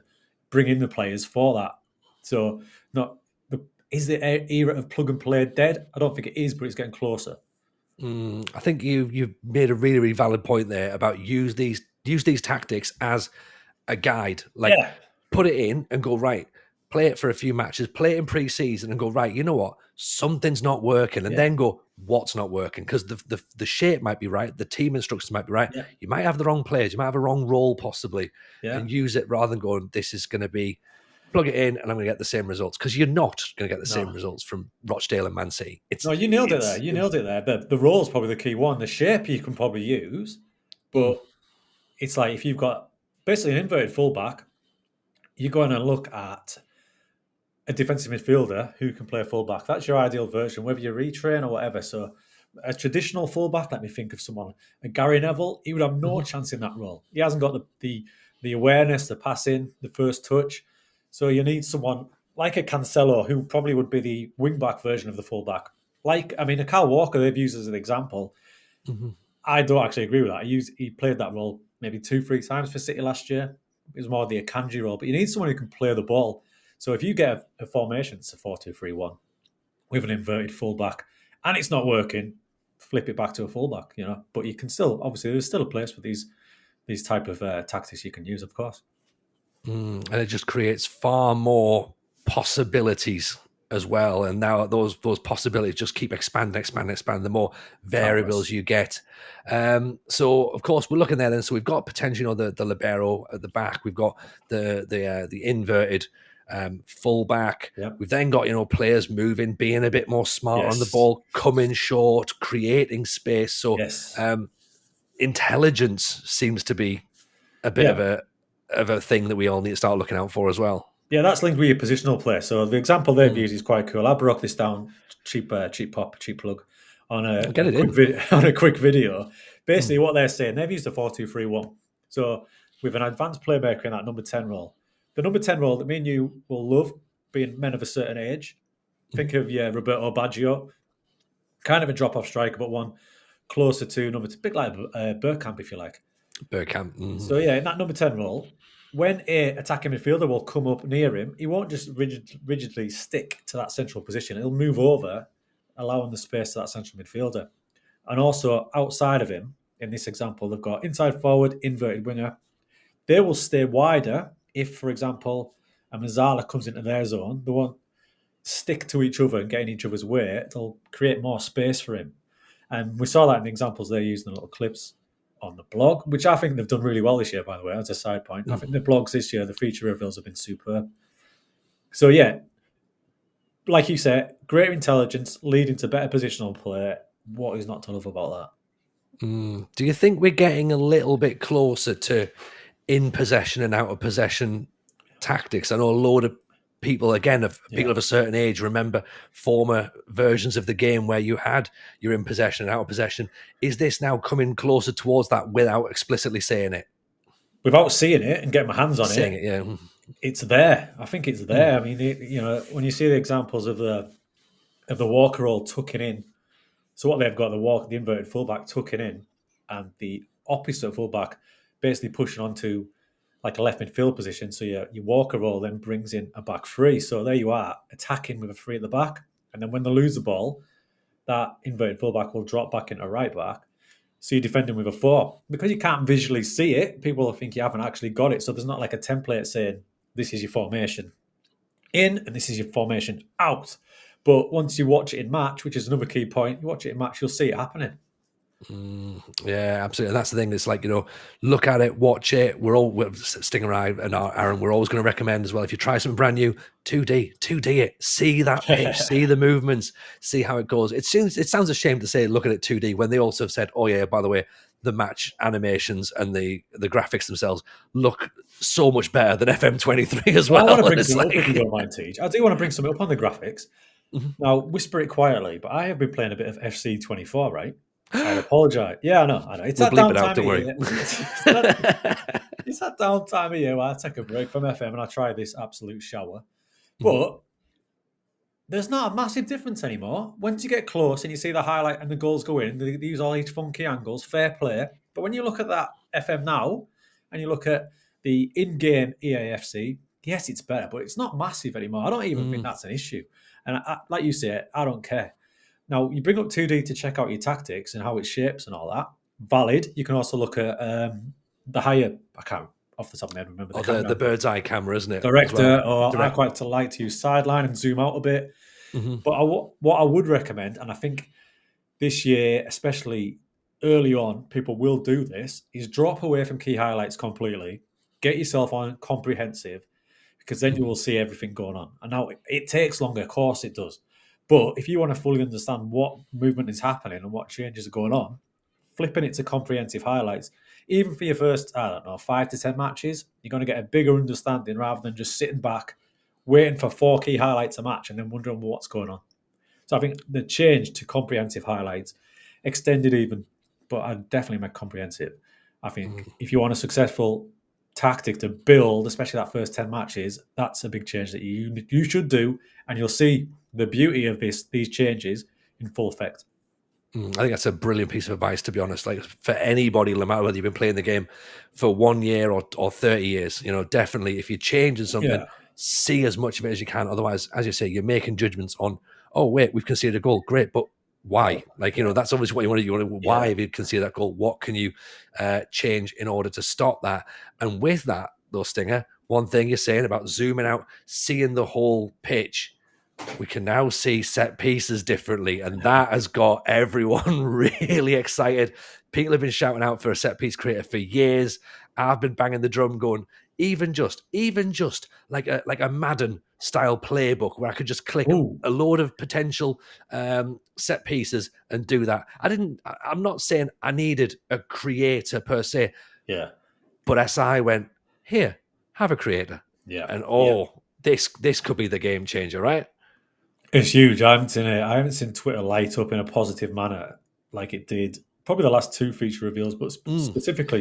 bring in the players for that. So is the era of plug and play dead? I don't think it is, but it's getting closer. I think you've made a really, really valid point there about use these tactics as a guide. Put it in and go, right, play it for a few matches, play it in pre-season and go, right, you know what? Something's not working. And then go, what's not working? Because the shape might be right. The team instructions might be right. Yeah. You might have the wrong players. You might have a wrong role possibly. Yeah. And use it rather than going, this is going to be, plug it in and I'm going to get the same results. Because you're not going to get the same results from Rochdale and Man City. You nailed it there. You nailed it there. The role is probably the key one. The shape you can probably use. But it's like if you've got basically an inverted fullback, you're going to look at a defensive midfielder who can play fullback. That's your ideal version, whether you retrain or whatever. So a traditional fullback, let me think of someone. A Gary Neville, he would have no chance in that role. He hasn't got the awareness, the passing, the first touch. So you need someone like a Cancelo, who probably would be the wing-back version of the fullback. A Kyle Walker they've used as an example. I don't actually agree with that. He played that role maybe 2-3 times for City last year. It was more the Akanji role, but you need someone who can play the ball. So if you get a formation, it's a 4-2-3-1 with an inverted fullback, and it's not working, flip it back to a fullback, But you can still, obviously, there's still a place for these type of tactics you can use, of course. And it just creates far more possibilities as well. And now those possibilities just keep expanding. The more variables you get. So of course we're looking there then. So we've got potentially, the libero at the back. We've got the inverted fullback. Yep. We've then got, players moving, being a bit more smart on the ball, coming short, creating space. So intelligence seems to be a bit of a thing that we all need to start looking out for as well. Yeah, that's linked with your positional play. So the example they've used is quite cool. I broke this down, cheap plug, on a quick video. Basically, what they're saying, they've used a 4-2-3-1. So with an advanced playmaker in that number 10 role, the number 10 role that me and you will love, being men of a certain age. Think of Roberto Baggio, kind of a drop-off striker, but one closer to number 2, bit like Bergkamp, if you like. Bergkamp. Mm-hmm. So in that number 10 role, when a attacking midfielder will come up near him, he won't just rigidly stick to that central position. He'll move over, allowing the space to that central midfielder. And also outside of him, in this example, they've got inside forward, inverted winger. They will stay wider if, for example, a Mazzala comes into their zone. They won't stick to each other and get in each other's way. It'll create more space for him. And we saw that in the examples they used in the little clips on the blog, which I think they've done really well this year, by the way, as a side point. I think the blogs this year, the feature reveals have been superb. So, like you said, greater intelligence leading to better positional play. What is not to love about that? Do you think we're getting a little bit closer to in possession and out of possession tactics? I know a load of people, again, people of a certain age, remember former versions of the game where you're in possession and out of possession. Is this now coming closer towards that without explicitly saying it? Without seeing it and getting my hands on it, yeah. It's there. I think it's there. I mean, when you see the examples of the Walker role tucking in, so what they've got, the inverted fullback tucking in, and the opposite fullback basically pushing onto like a left midfield position. So your Walker role then brings in a back three. So there you are, attacking with a three at the back. And then when they lose the ball, that inverted fullback will drop back into right back. So you're defending with a 4. Because you can't visually see it, people think you haven't actually got it. So there's not like a template saying, this is your formation in and this is your formation out. But once you watch it in match, which is another key point, you watch it in match, you'll see it happening. Yeah, absolutely. And that's the thing. It's like, look at it, watch it. We're Stinger and Arron, we're always going to recommend as well. If you try something brand new, 2D it. See that pitch, see the movements, see how it goes. It sounds a shame to say look at it 2D when they also have said, oh yeah, by the way, the match animations and the graphics themselves look so much better than FM23 as well. I want to bring some up if you don't mind, Teach. I do want to bring some up on the graphics. Mm-hmm. Now, whisper it quietly, but I have been playing a bit of FC24, right? I apologise. Yeah, I know. It's that down time of year. It's that down time of year where I take a break from FM and I try this absolute shower. But there's not a massive difference anymore. Once you get close and you see the highlight and the goals go in, they use all these funky angles, fair play. But when you look at that FM now and you look at the in-game EAFC, yes, it's better, but it's not massive anymore. I don't even think that's an issue. And like you say, I don't care. Now, you bring up 2D to check out your tactics and how it shapes and all that. Valid. You can also look at the higher, I can't off the top of my head remember the bird's eye camera, isn't it? Director, or I quite like to use sideline and zoom out a bit. Mm-hmm. But what I would recommend, and I think this year, especially early on, people will do this, is drop away from key highlights completely. Get yourself on comprehensive, because then you will see everything going on. And now it takes longer, of course it does. But if you want to fully understand what movement is happening and what changes are going on, flipping it to comprehensive highlights, even for your first, 5 to 10 matches, you're going to get a bigger understanding rather than just sitting back, waiting for 4 key highlights a match and then wondering what's going on. So I think the change to comprehensive highlights, extended even, but I definitely make comprehensive. I think if you want a successful tactic to build, especially that first 10 matches, that's a big change that you should do, and you'll see the beauty of these changes in full effect. I think that's a brilliant piece of advice, to be honest. Like, for anybody, no matter whether you've been playing the game for 1 year or 30 years, definitely if you're changing something, see as much of it as you can. Otherwise, as you say, you're making judgments on, oh wait, we've conceded a goal, great, but why? Like, that's always what you want to do. Why have you conceded that goal? What can you change in order to stop that? And with that, though, Stinger, one thing you're saying about zooming out, seeing the whole pitch, we can now see set pieces differently, and that has got everyone really excited. People have been shouting out for a set piece creator for years. I've been banging the drum going, even just like a Madden style playbook where I could just click a load of potential set pieces and do that. I'm not saying I needed a creator per se. Yeah. But SI went, here, have a creator. Yeah. And this could be the game changer, right? It's huge. I haven't seen Twitter light up in a positive manner like it did probably the last 2 feature reveals, but specifically,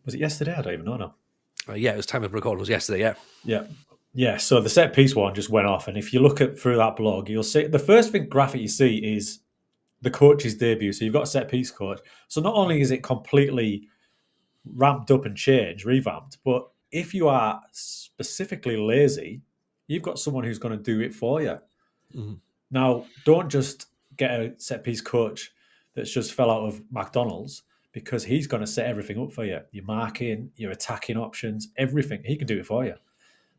was it yesterday? I don't even know now. Yeah, it was time of recording. It was yesterday, Yeah, so the set piece one just went off. And if you look through that blog, you'll see the first graphic you see is the coach's debut. So you've got a set piece coach. So not only is it completely ramped up and revamped, but if you are specifically lazy, you've got someone who's going to do it for you. Mm-hmm. Now, don't just get a set piece coach that's just fell out of McDonald's, because he's going to set everything up for you. Your marking, your attacking options, everything. He can do it for you.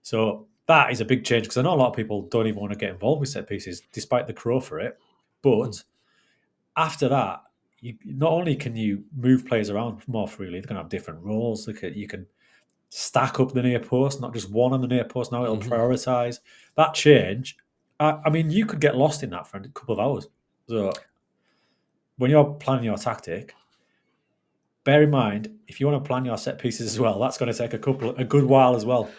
So that is a big change, because I know a lot of people don't even want to get involved with set pieces, despite the crow for it. But after that, not only can you move players around more freely, they're going to have different roles. You can stack up the near post, not just one on the near post. Now it'll prioritise. That change, I mean, you could get lost in that for a couple of hours. So when you're planning your tactic, bear in mind, if you want to plan your set pieces as well, that's going to take a good while as well.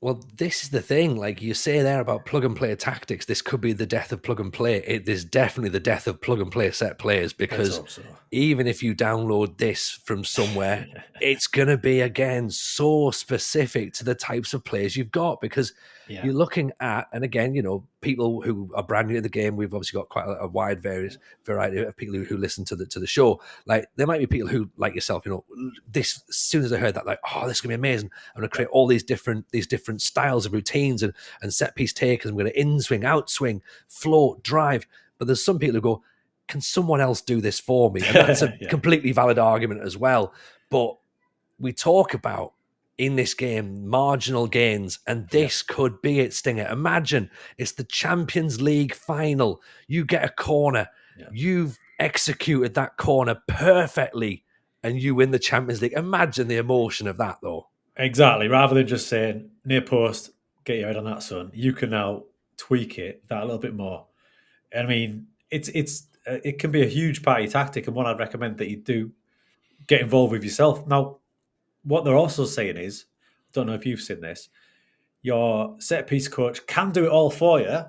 Well, this is the thing. Like you say there about plug and play tactics, this could be the death of plug and play. It is definitely the death of plug and play set players, because even if you download this from somewhere, it's going to be, again, so specific to the types of players you've got, because you're looking at, and again, people who are brand new to the game, we've obviously got quite a wide variety of people who listen to the show. Like there might be people who, like yourself, this, as soon as I heard that, like, oh, this is going to be amazing. I'm going to create all these different styles of routines and set piece takers. I'm going to in swing, out swing, float, drive. But there's some people who go, can someone else do this for me? And that's a completely valid argument as well. But we talk about, in this game, marginal gains, and this could be it, Stinger. Imagine it's the Champions League final. You get a corner. You've executed that corner perfectly, and you win the Champions League. Imagine the emotion of that, though. Exactly. Rather than just saying, near post, get your head on that, son, you can now tweak it that a little bit more. I mean, it can be a huge part of your tactic, and one I'd recommend that you do get involved with yourself. Now, what they're also saying is, I don't know if you've seen this, your set piece coach can do it all for you,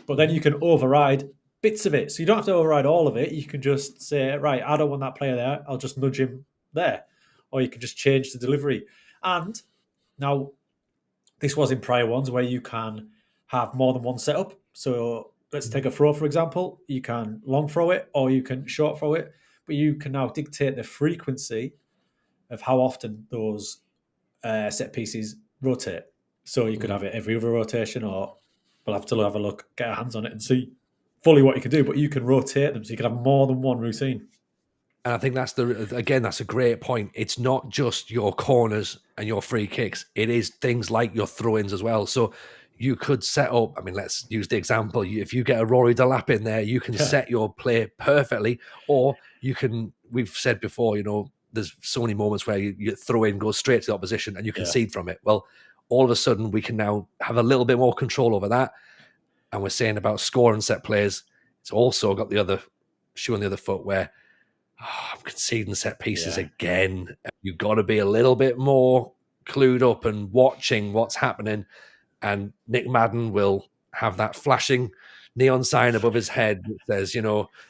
but then you can override bits of it. So you don't have to override all of it. You can just say, right, I don't want that player there. I'll just nudge him there. Or you can just change the delivery. And now, this was in prior ones where you can have more than one setup. So let's take a throw, for example. You can long throw it or you can short throw it, but you can now dictate the frequency of how often those set pieces rotate. So you could have it every other rotation, or we'll have to have a look, get our hands on it and see fully what you can do, but you can rotate them. So you can have more than one routine. And I think that's a great point. It's not just your corners and your free kicks. It is things like your throw-ins as well. So you could set up, I mean, let's use the example. If you get a Rory Delap in there, you can set your play perfectly, or you can, we've said before, there's so many moments where you throw in, go straight to the opposition and you concede from it. Well, all of a sudden we can now have a little bit more control over that. And we're saying about scoring set plays, it's also got the other shoe on the other foot where I'm conceding set pieces again. You've got to be a little bit more clued up and watching what's happening. And Nick Madden will have that flashing neon sign above his head that says,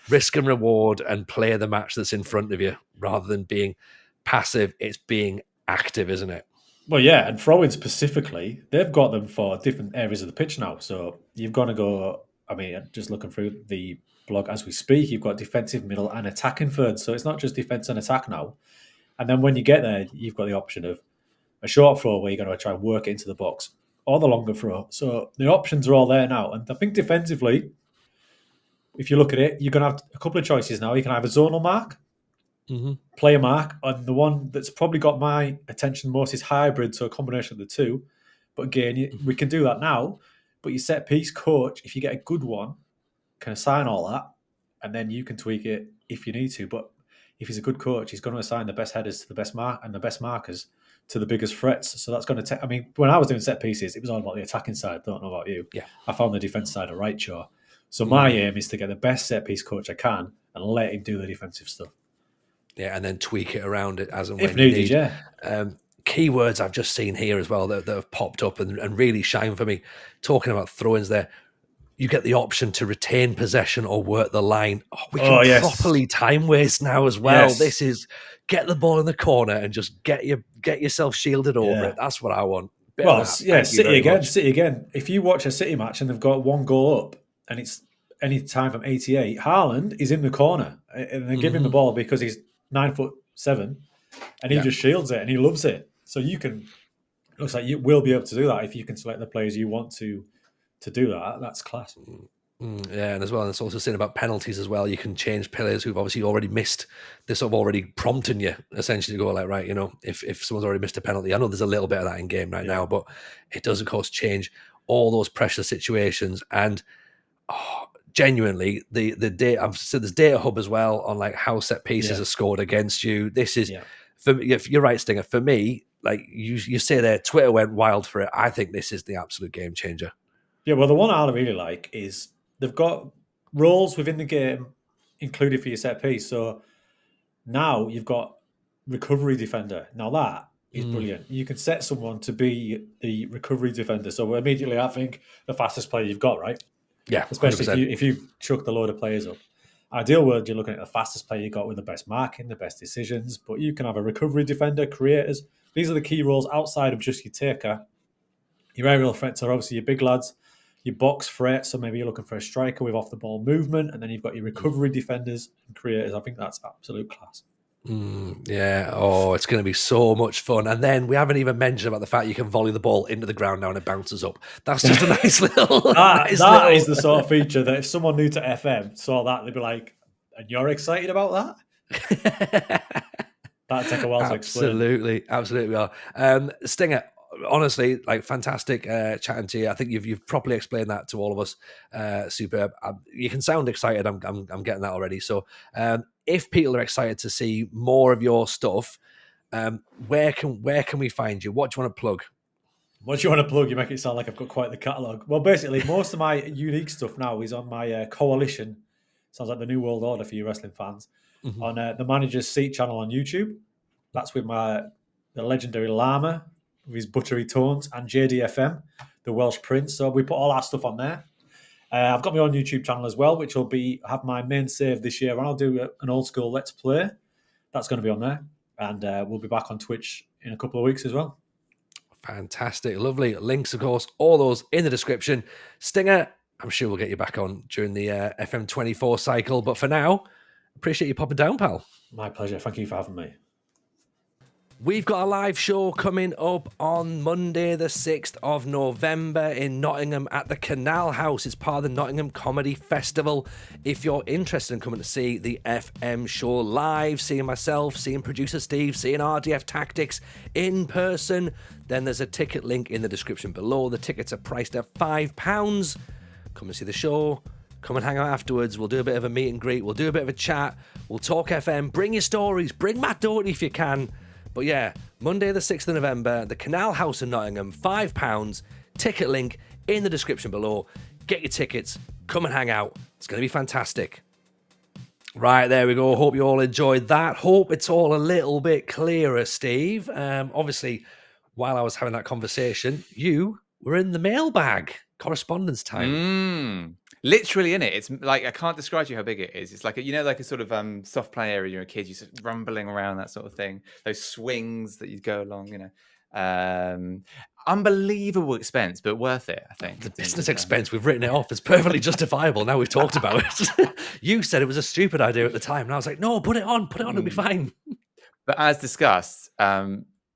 risk and reward and play the match that's in front of you. Rather than being passive, it's being active, isn't it? Well, yeah, and throw-in specifically, they've got them for different areas of the pitch now. So you've got to go, I mean, just looking through the blog as we speak, you've got defensive, middle, and attacking third. So it's not just defense and attack now. And then when you get there, you've got the option of a short throw where you're going to try and work it into the box, or the longer throw. So the options are all there now. And I think defensively, if you look at it, you're going to have a couple of choices now. You can have a zonal mark, player mark, and the one that's probably got my attention most is hybrid, so a combination of the two. But again, we can do that now. But your set piece coach, if you get a good one, can assign all that, and then you can tweak it if you need to. But if he's a good coach, he's going to assign the best headers to the best mark and the best markers to the biggest threats. So that's going to take. I mean, when I was doing set pieces, it was all about the attacking side. Don't know about you. Yeah, I found the defense side a right chore. So my aim is to get the best set piece coach I can and let him do the defensive stuff. Yeah, and then tweak it around it as and if when needed. you need. Yeah. Keywords I've just seen here as well that have popped up and really shine for me. Talking about throw-ins there, you get the option to retain possession or work the line. We can properly time waste now as well. Yes. This is get the ball in the corner and just get yourself shielded over it. That's what I want. City again. If you watch a City match and they've got one goal up and it's any time from 88, Haaland is in the corner and they give him the ball because he's 9'7" and he just shields it and he loves it. So looks like you will be able to do that if you can select the players you want to do that. That's class. Yeah, and as well, it's also saying about penalties as well. You can change players who've obviously already missed. This sort of already prompting you essentially to go like, right, if someone's already missed a penalty, I know there's a little bit of that in game right now, but it does of course change all those pressure situations. And genuinely, the data. I've said there's data hub as well on like how set pieces are scored against you. This is for me, if you're right, Stinger. For me, like you say there, Twitter went wild for it. I think this is the absolute game changer. Yeah, well, the one I really like is they've got roles within the game included for your set piece. So now you've got recovery defender. Now that is brilliant. You can set someone to be the recovery defender. So immediately I think the fastest player you've got, right? Yeah, especially if you've chucked a load of players up. Ideal world, you're looking at the fastest player you got with the best marking, the best decisions. But you can have a recovery defender, creators. These are the key roles outside of just your taker. Your aerial threats are obviously your big lads. Your box threat, so maybe you're looking for a striker with off-the-ball movement, and then you've got your recovery defenders and creators. I think that's absolute class. It's going to be so much fun. And then we haven't even mentioned about the fact you can volley the ball into the ground now and it bounces up. That's just a nice little... that is the sort of feature that if someone new to FM saw that, they'd be like, and you're excited about that? That'd take a while to explain. Absolutely we are. Stinger, honestly, like fantastic chatting to you. I think you've properly explained that to all of us. Superb. You can sound excited. I'm getting that already. So if people are excited to see more of your stuff, where can we find you? What do you want to plug? What do you want to plug? You make it sound like I've got quite the catalogue. Well, basically, most of my unique stuff now is on my Coalition. Sounds like the New World Order for you wrestling fans. On the Manager's Seat channel on YouTube. That's with the legendary Llama, with his buttery tones, and JDFM, the Welsh Prince. So we put all our stuff on there. I've got my own YouTube channel as well, which will have my main save this year, and I'll do an old school Let's Play. That's going to be on there. And we'll be back on Twitch in a couple of weeks as well. Fantastic. Lovely. Links, of course, all those in the description. Stinger, I'm sure we'll get you back on during the FM24 cycle. But for now, appreciate you popping down, pal. My pleasure. Thank you for having me. We've got a live show coming up on Monday, the 6th of November in Nottingham at the Canal House. It's part of the Nottingham Comedy Festival. If you're interested in coming to see the FM show live, seeing myself, seeing producer Steve, seeing RDF Tactics in person, then there's a ticket link in the description below. The tickets are priced at £5. Come and see the show. Come and hang out afterwards. We'll do a bit of a meet and greet. We'll do a bit of a chat. We'll talk FM. Bring your stories. Bring Matt Doherty if you can. But yeah, Monday the 6th of November, the Canal House in Nottingham, £5. Ticket link in the description below. Get your tickets. Come and hang out. It's going to be fantastic. Right, there we go. Hope you all enjoyed that. Hope it's all a little bit clearer, Steve. Obviously, while I was having that conversation, you were in the mailbag. Correspondence time. Literally in it. It's like, I can't describe to you how big it is. It's like, like a sort of soft play area. You're a kid, you're rumbling around, that sort of thing. Those swings that you go along, unbelievable expense, but worth it, I think. The business expense, we've written it off. It's perfectly justifiable. Now we've talked about it. You said it was a stupid idea at the time. And I was like, no, put it on, it'll be fine. But as discussed,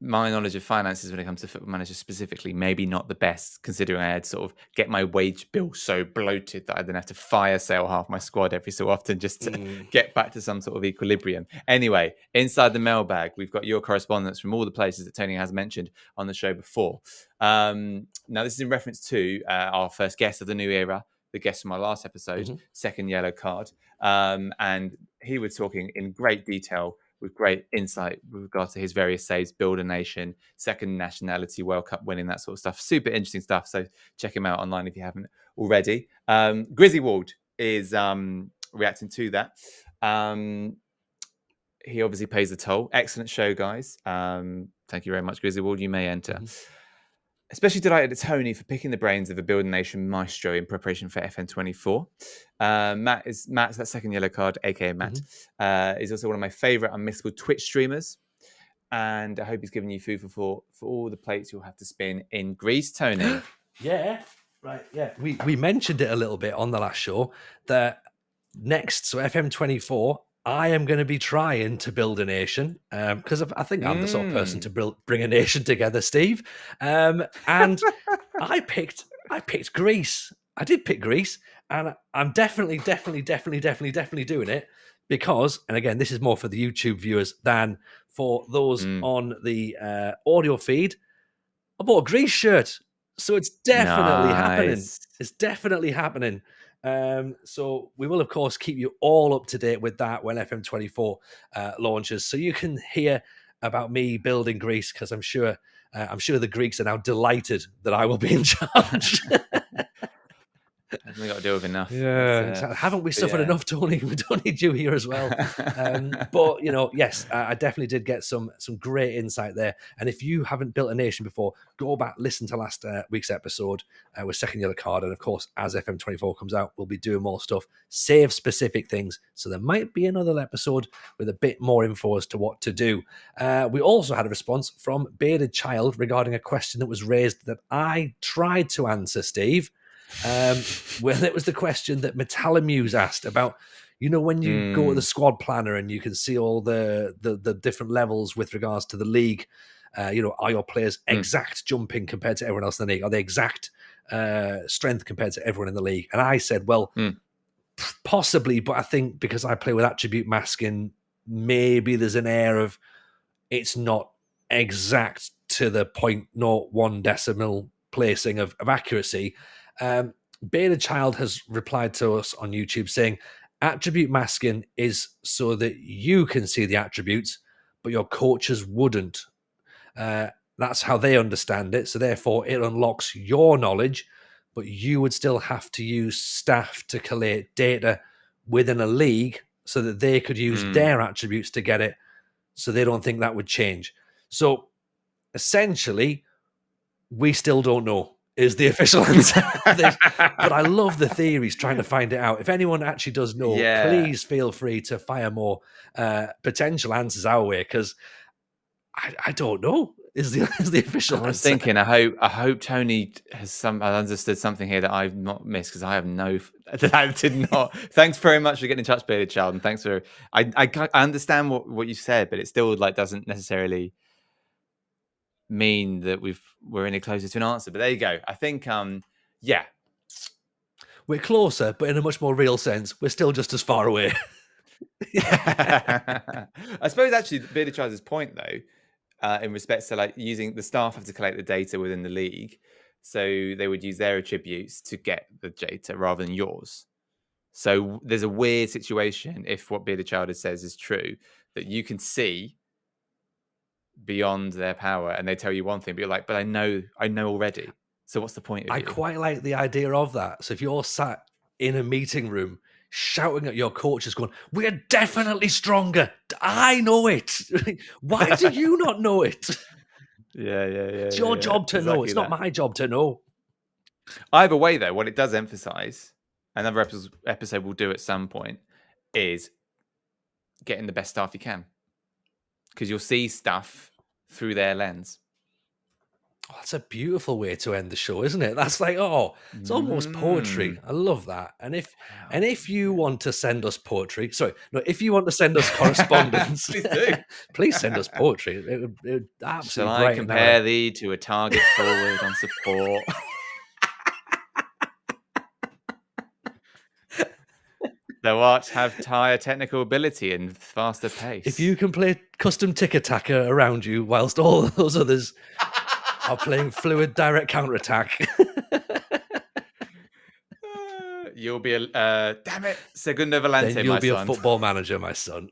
my knowledge of finances when it comes to Football Manager specifically, maybe not the best, considering I had sort of get my wage bill so bloated that I then have to fire sale half my squad every so often just to get back to some sort of equilibrium. Anyway, inside the mailbag, we've got your correspondence from all the places that Tony has mentioned on the show before. Now, this is in reference to our first guest of the new era, the guest from our last episode, second yellow card. And he was talking in great detail with great insight with regard to his various saves, build a nation, second nationality, World Cup winning, that sort of stuff. Super interesting stuff. So check him out online if you haven't already. Grizzywald is reacting to that. He obviously pays the toll. Excellent show, guys. Thank you very much, Grizzywald. You may enter. Especially delighted at Tony for picking the brains of a Build a Nation maestro in preparation for FM24. Matt's that second yellow card, aka Matt. Is also one of my favourite unmissable Twitch streamers. And I hope he's given you food for thought for all the plates you'll have to spin in Greece, Tony. Yeah, right. Yeah, we mentioned it a little bit on the last show that next, so FM24, I am going to be trying to build a nation because I think I'm the sort of person to bring a nation together, Steve. And I picked Greece. I did pick Greece, and I'm definitely doing it because, and again, this is more for the YouTube viewers than for those on the audio feed. I bought a Greece shirt, so it's definitely happening. It's definitely happening. So we will, of course, keep you all up to date with that when FM24 launches, so you can hear about me building Greece, because I'm sure the Greeks are now delighted that I will be in charge. We got to deal with enough. Yeah, haven't we suffered enough, Tony? We don't need you here as well. But yes, I definitely did get some great insight there. And if you haven't built a nation before, go back, listen to last week's episode with second yellow card. And of course, as FM24 comes out, we'll be doing more stuff, save specific things. So there might be another episode with a bit more info as to what to do. We also had a response from Bearded Child regarding a question that was raised that I tried to answer, Steve. Well, it was the question that Metallamuse asked about, when you go to the squad planner and you can see all the different levels with regards to the league, are your players exact jumping compared to everyone else in the league? Are they exact strength compared to everyone in the league? And I said, well, possibly, but I think because I play with attribute masking, maybe there's an air of it's not exact to the 0.01 decimal placing of accuracy. Beta Child has replied to us on YouTube saying attribute masking is so that you can see the attributes, but your coaches wouldn't. That's how they understand it. So therefore it unlocks your knowledge, but you would still have to use staff to collate data within a league so that they could use their attributes to get it. So they don't think that would change. So essentially, we still don't know is the official answer. But I love the theories trying to find it out. If anyone actually does know, please feel free to fire more potential answers our way, because I don't know is the official answer. I was thinking, I hope Tony has understood something here that I've not missed, because I have I did not. Thanks very much for getting in touch, Bearded Child, and thanks for. I understand what you said, but it still doesn't necessarily mean that we're any closer to an answer. But there you go. I think we're closer, but in a much more real sense, we're still just as far away. I suppose actually Bearded Child's point though, in respects to using the staff have to collect the data within the league, so they would use their attributes to get the data rather than yours. So there's a weird situation if what Bearded Child says is true, that you can see beyond their power and they tell you one thing, but you're like, but I know already, so what's the point of I quite like the idea of that. So if you're sat in a meeting room shouting at your coaches going, we're definitely stronger, I know it. Why do you not know it? Yeah. It's your job to know. It's not my job to know. Either way though, what it does emphasize, another episode we'll do at some point, is getting the best staff you can, because you'll see stuff through their lens. Oh, that's a beautiful way to end the show, isn't it? That's like, it's almost poetry. I love that. And if you want to send us poetry, if you want to send us correspondence, please do. Please send us poetry. It would absolutely. Shall I compare thee to a target forward on support? Thou art have higher technical ability and faster pace. If you can play custom tick-attacker around you whilst all those others are playing fluid direct counterattack, you'll be a damn it, Segundo Volante, then you'll my be son. a football manager, my son.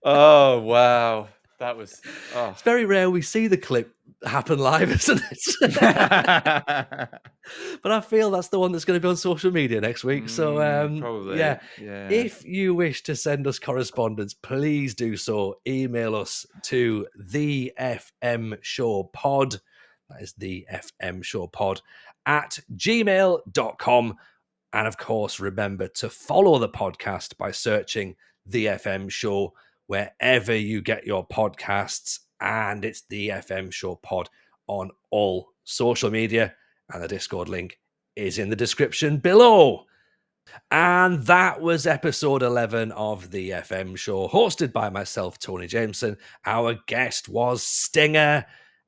Oh wow, that was. It's very rare we see the clip happen live, isn't it? But I feel that's the one that's going to be on social media next week. So probably, yeah. If you wish to send us correspondence, please do so. Email us to the FM Show Pod. That is the FM Show Pod at gmail.com. And of course, remember to follow the podcast by searching the FM Show wherever you get your podcasts. And it's the FM Show Pod on all social media. And the Discord link is in the description below. And that was episode 11 of the FM Show, hosted by myself, Tony Jameson. Our guest was Stinger.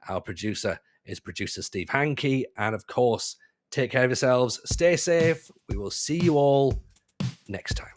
Our producer is producer Steve Hankey. And of course, take care of yourselves. Stay safe. We will see you all next time.